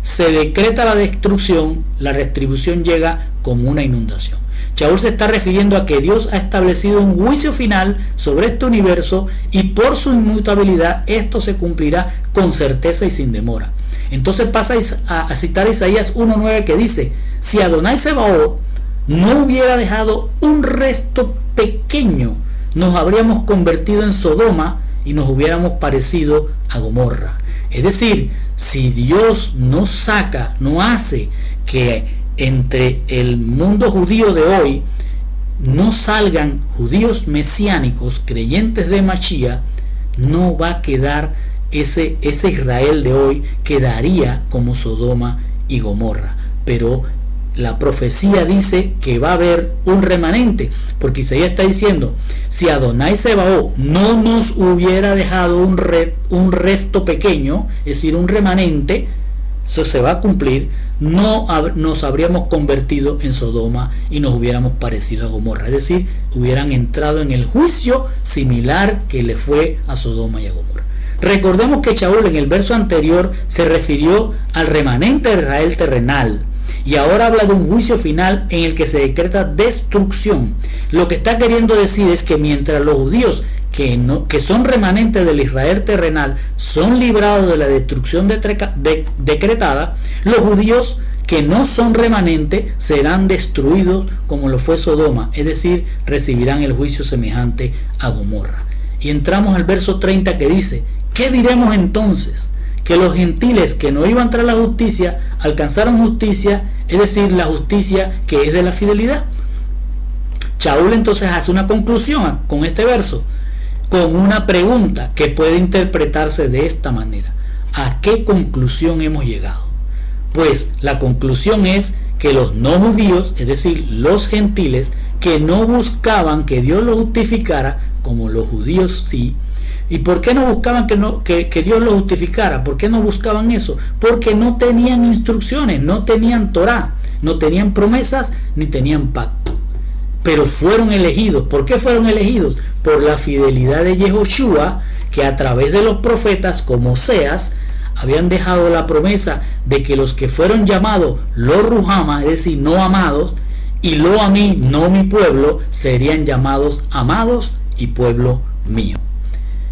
se decreta la destrucción, la retribución llega como una inundación. Shaul se está refiriendo a que Dios ha establecido un juicio final sobre este universo y por su inmutabilidad esto se cumplirá con certeza y sin demora. Entonces pasa a citar Isaías 1:9 que dice, si Adonai Sebaot no hubiera dejado un resto pequeño, nos habríamos convertido en Sodoma y nos hubiéramos parecido a Gomorra. Es decir, si Dios no hace que entre el mundo judío de hoy no salgan judíos mesiánicos creyentes de Mashiach, no va a quedar ese Israel de hoy, quedaría como Sodoma y Gomorra. Pero la profecía dice que va a haber un remanente, porque Isaías está diciendo, si Adonai Sebaot no nos hubiera dejado un resto pequeño, es decir, un remanente, eso se va a cumplir, no nos habríamos convertido en Sodoma y nos hubiéramos parecido a Gomorra, es decir, hubieran entrado en el juicio similar que le fue a Sodoma y a Gomorra. Recordemos que Shaul en el verso anterior se refirió al remanente de Israel terrenal y ahora habla de un juicio final en el que se decreta destrucción. Lo que está queriendo decir es que mientras los judíos que son remanentes del Israel terrenal son librados de la destrucción decretada, los judíos que no son remanentes serán destruidos como lo fue Sodoma, es decir, recibirán el juicio semejante a Gomorra. Y entramos al verso 30 que dice, ¿qué diremos entonces? Que los gentiles que no iban tras la justicia alcanzaron justicia, es decir, la justicia que es de la fidelidad. Shaul entonces hace una conclusión con este verso, con una pregunta que puede interpretarse de esta manera. ¿A qué conclusión hemos llegado? Pues la conclusión es que los no judíos, es decir, los gentiles, que no buscaban que Dios los justificara, como los judíos sí. ¿Y por qué no buscaban que Dios los justificara? ¿Por qué no buscaban eso? Porque no tenían instrucciones, no tenían Torá, no tenían promesas, ni tenían pacto. Pero fueron elegidos. ¿Por qué fueron elegidos? Por la fidelidad de Yehoshua, que a través de los profetas como Oseas habían dejado la promesa de que los que fueron llamados lo Ruhama, es decir, no amados, y lo a mí, no mi pueblo, serían llamados amados y pueblo mío.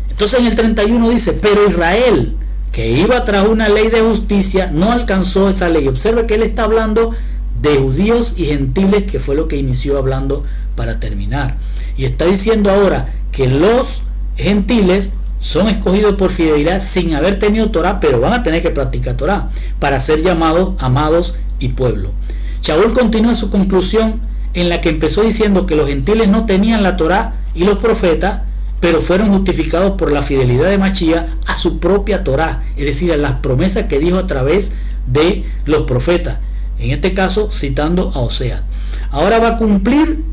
Entonces en el 31 dice, pero Israel, que iba tras una ley de justicia, no alcanzó esa ley. Observe que él está hablando de judíos y gentiles, que fue lo que inició hablando para terminar. Y está diciendo ahora que los gentiles son escogidos por fidelidad sin haber tenido Torah, pero van a tener que practicar Torah para ser llamados amados y pueblo. Shaul continúa su conclusión en la que empezó diciendo que los gentiles no tenían la Torah y los profetas, pero fueron justificados por la fidelidad de Mashiach a su propia Torah, es decir, a las promesas que dijo a través de los profetas, en este caso citando a Oseas. Ahora va a concluir,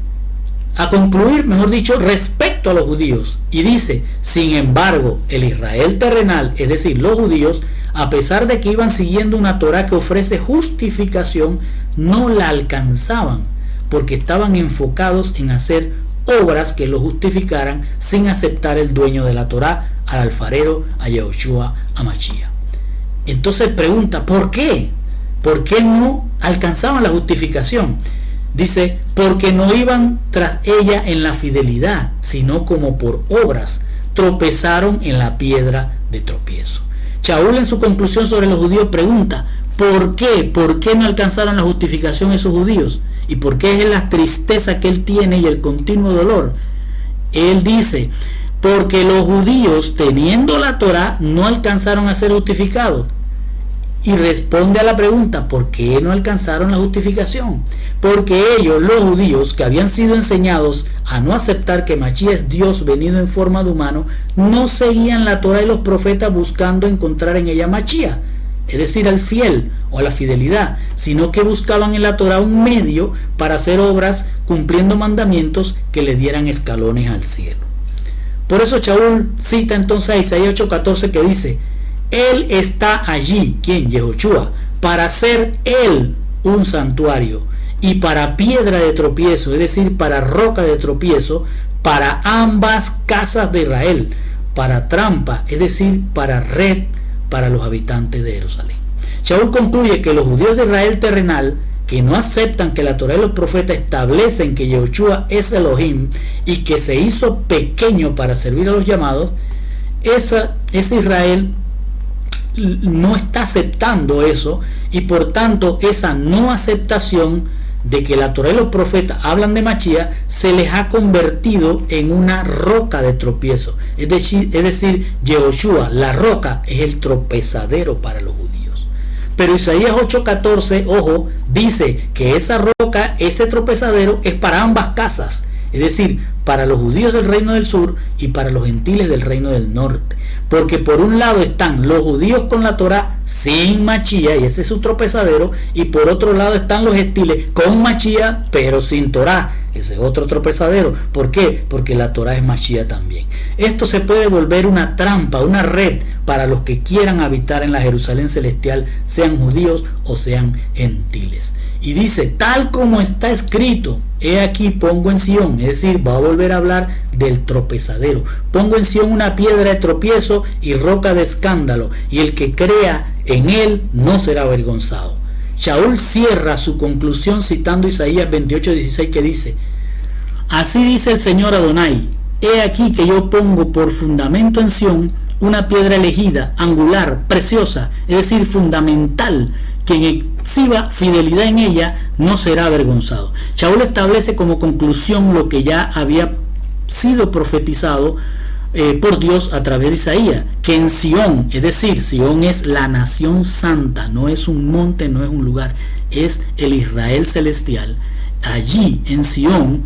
mejor dicho, respecto a los judíos, y dice, sin embargo, el Israel terrenal, es decir, los judíos, a pesar de que iban siguiendo una Torah que ofrece justificación, no la alcanzaban, porque estaban enfocados en hacer obras que lo justificaran sin aceptar el dueño de la Torah, al alfarero, a Yahushua, a Mashiach. Entonces pregunta, ¿por qué? ¿Por qué no alcanzaban la justificación? Dice, porque no iban tras ella en la fidelidad, sino como por obras, tropezaron en la piedra de tropiezo. Shaul en su conclusión sobre los judíos pregunta, ¿por qué? ¿Por qué no alcanzaron la justificación esos judíos? ¿Y por qué es la tristeza que él tiene y el continuo dolor? Él dice, porque los judíos, teniendo la Torah, no alcanzaron a ser justificados. Y responde a la pregunta, ¿por qué no alcanzaron la justificación? Porque ellos, los judíos, que habían sido enseñados a no aceptar que Mashiach es Dios venido en forma de humano, no seguían la Torah y los profetas buscando encontrar en ella Mashiach, es decir, al fiel o a la fidelidad, sino que buscaban en la Torah un medio para hacer obras cumpliendo mandamientos que le dieran escalones al cielo. Por eso Shaul cita entonces a Isaías 8:14 que dice, Él está allí, ¿quién? Yahushua, para ser Él un santuario y para piedra de tropiezo, es decir, para roca de tropiezo, para ambas casas de Israel, para trampa, es decir, para red para los habitantes de Jerusalén. Shaul concluye que los judíos de Israel terrenal, que no aceptan que la Torah y los profetas establecen que Yahushua es Elohim y que se hizo pequeño para servir a los llamados, ese Israel no está aceptando eso, y por tanto esa no aceptación de que la Torah y los profetas hablan de Mashiach se les ha convertido en una roca de tropiezo, es decir, Yahushua, la roca, es el tropezadero para los judíos. Pero Isaías 8:14, ojo, dice que esa roca, ese tropezadero, es para ambas casas, es decir, para los judíos del reino del sur y para los gentiles del reino del norte. Porque por un lado están los judíos con la Torah sin Mashiach, y ese es su tropezadero, y por otro lado están los gentiles con Mashiach pero sin Torah, ese es otro tropezadero. ¿Por qué? Porque la Torah es Mashiach también. Esto se puede volver una trampa, una red para los que quieran habitar en la Jerusalén celestial, sean judíos o sean gentiles. Y dice, tal como está escrito, he aquí pongo en Sión, es decir, va a volver a hablar del tropezadero. Pongo en Sión una piedra de tropiezo y roca de escándalo, y el que crea en él no será avergonzado. Shaul cierra su conclusión citando Isaías 28:16 que dice, así dice el Señor Adonai, he aquí que yo pongo por fundamento en Sión una piedra elegida, angular, preciosa, es decir, fundamental. Quien exhiba fidelidad en ella no será avergonzado. Shaul establece como conclusión lo que ya había sido profetizado por Dios a través de Isaías, que en Sión, es decir, Sión es la nación santa, no es un monte, no es un lugar, es el Israel celestial. Allí en Sión,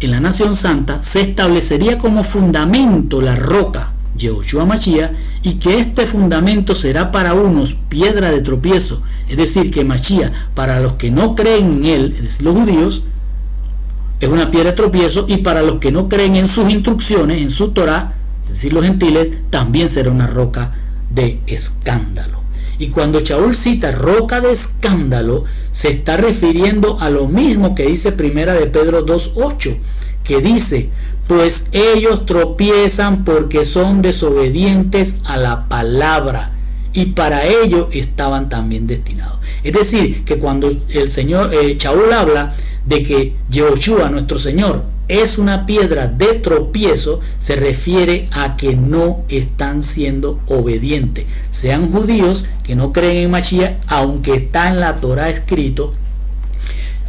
en la nación santa, se establecería como fundamento la roca, Yahushua Mashiach, y que este fundamento será para unos piedra de tropiezo, es decir, que Mashiach, para los que no creen en él, es decir, los judíos, es una piedra de tropiezo, y para los que no creen en sus instrucciones, en su Torah, es decir, los gentiles, también será una roca de escándalo. Y cuando Shaul cita roca de escándalo, se está refiriendo a lo mismo que dice Primera de Pedro 2:8, que dice, pues ellos tropiezan porque son desobedientes a la palabra, y para ello estaban también destinados. Es decir, que cuando el Señor Shaul habla de que Yehoshua, nuestro Señor, es una piedra de tropiezo, se refiere a que no están siendo obedientes, sean judíos que no creen en Mashiach, aunque está en la Torah escrito,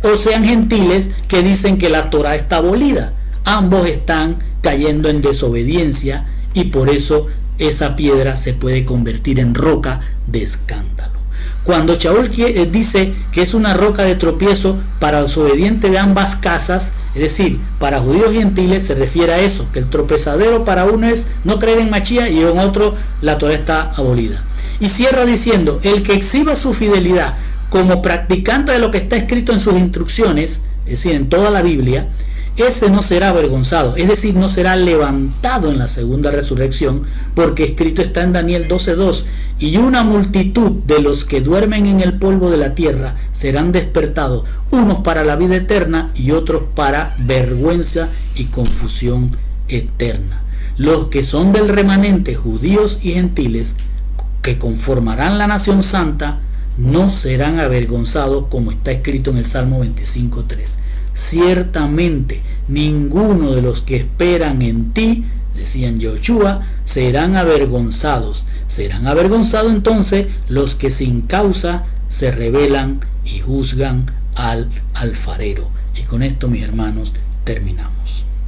o sean gentiles que dicen que la Torah está abolida. Ambos están cayendo en desobediencia, y por eso esa piedra se puede convertir en roca de escándalo. Cuando Shaul dice que es una roca de tropiezo para los obedientes de ambas casas, es decir, para judíos y gentiles, se refiere a eso, que el tropezadero para uno es no creer en Mashiach y en otro la Torah está abolida. Y cierra diciendo: el que exhiba su fidelidad como practicante de lo que está escrito en sus instrucciones, es decir, en toda la Biblia, ese no será avergonzado, es decir, no será levantado en la segunda resurrección, porque escrito está en Daniel 12:2: y una multitud de los que duermen en el polvo de la tierra serán despertados, unos para la vida eterna y otros para vergüenza y confusión eterna. Los que son del remanente, judíos y gentiles, que conformarán la nación santa, no serán avergonzados, como está escrito en el Salmo 25:3. Ciertamente ninguno de los que esperan en ti, decían Yehoshua, serán avergonzados. Serán avergonzados entonces los que sin causa se rebelan y juzgan al alfarero. Y con esto, mis hermanos, terminamos.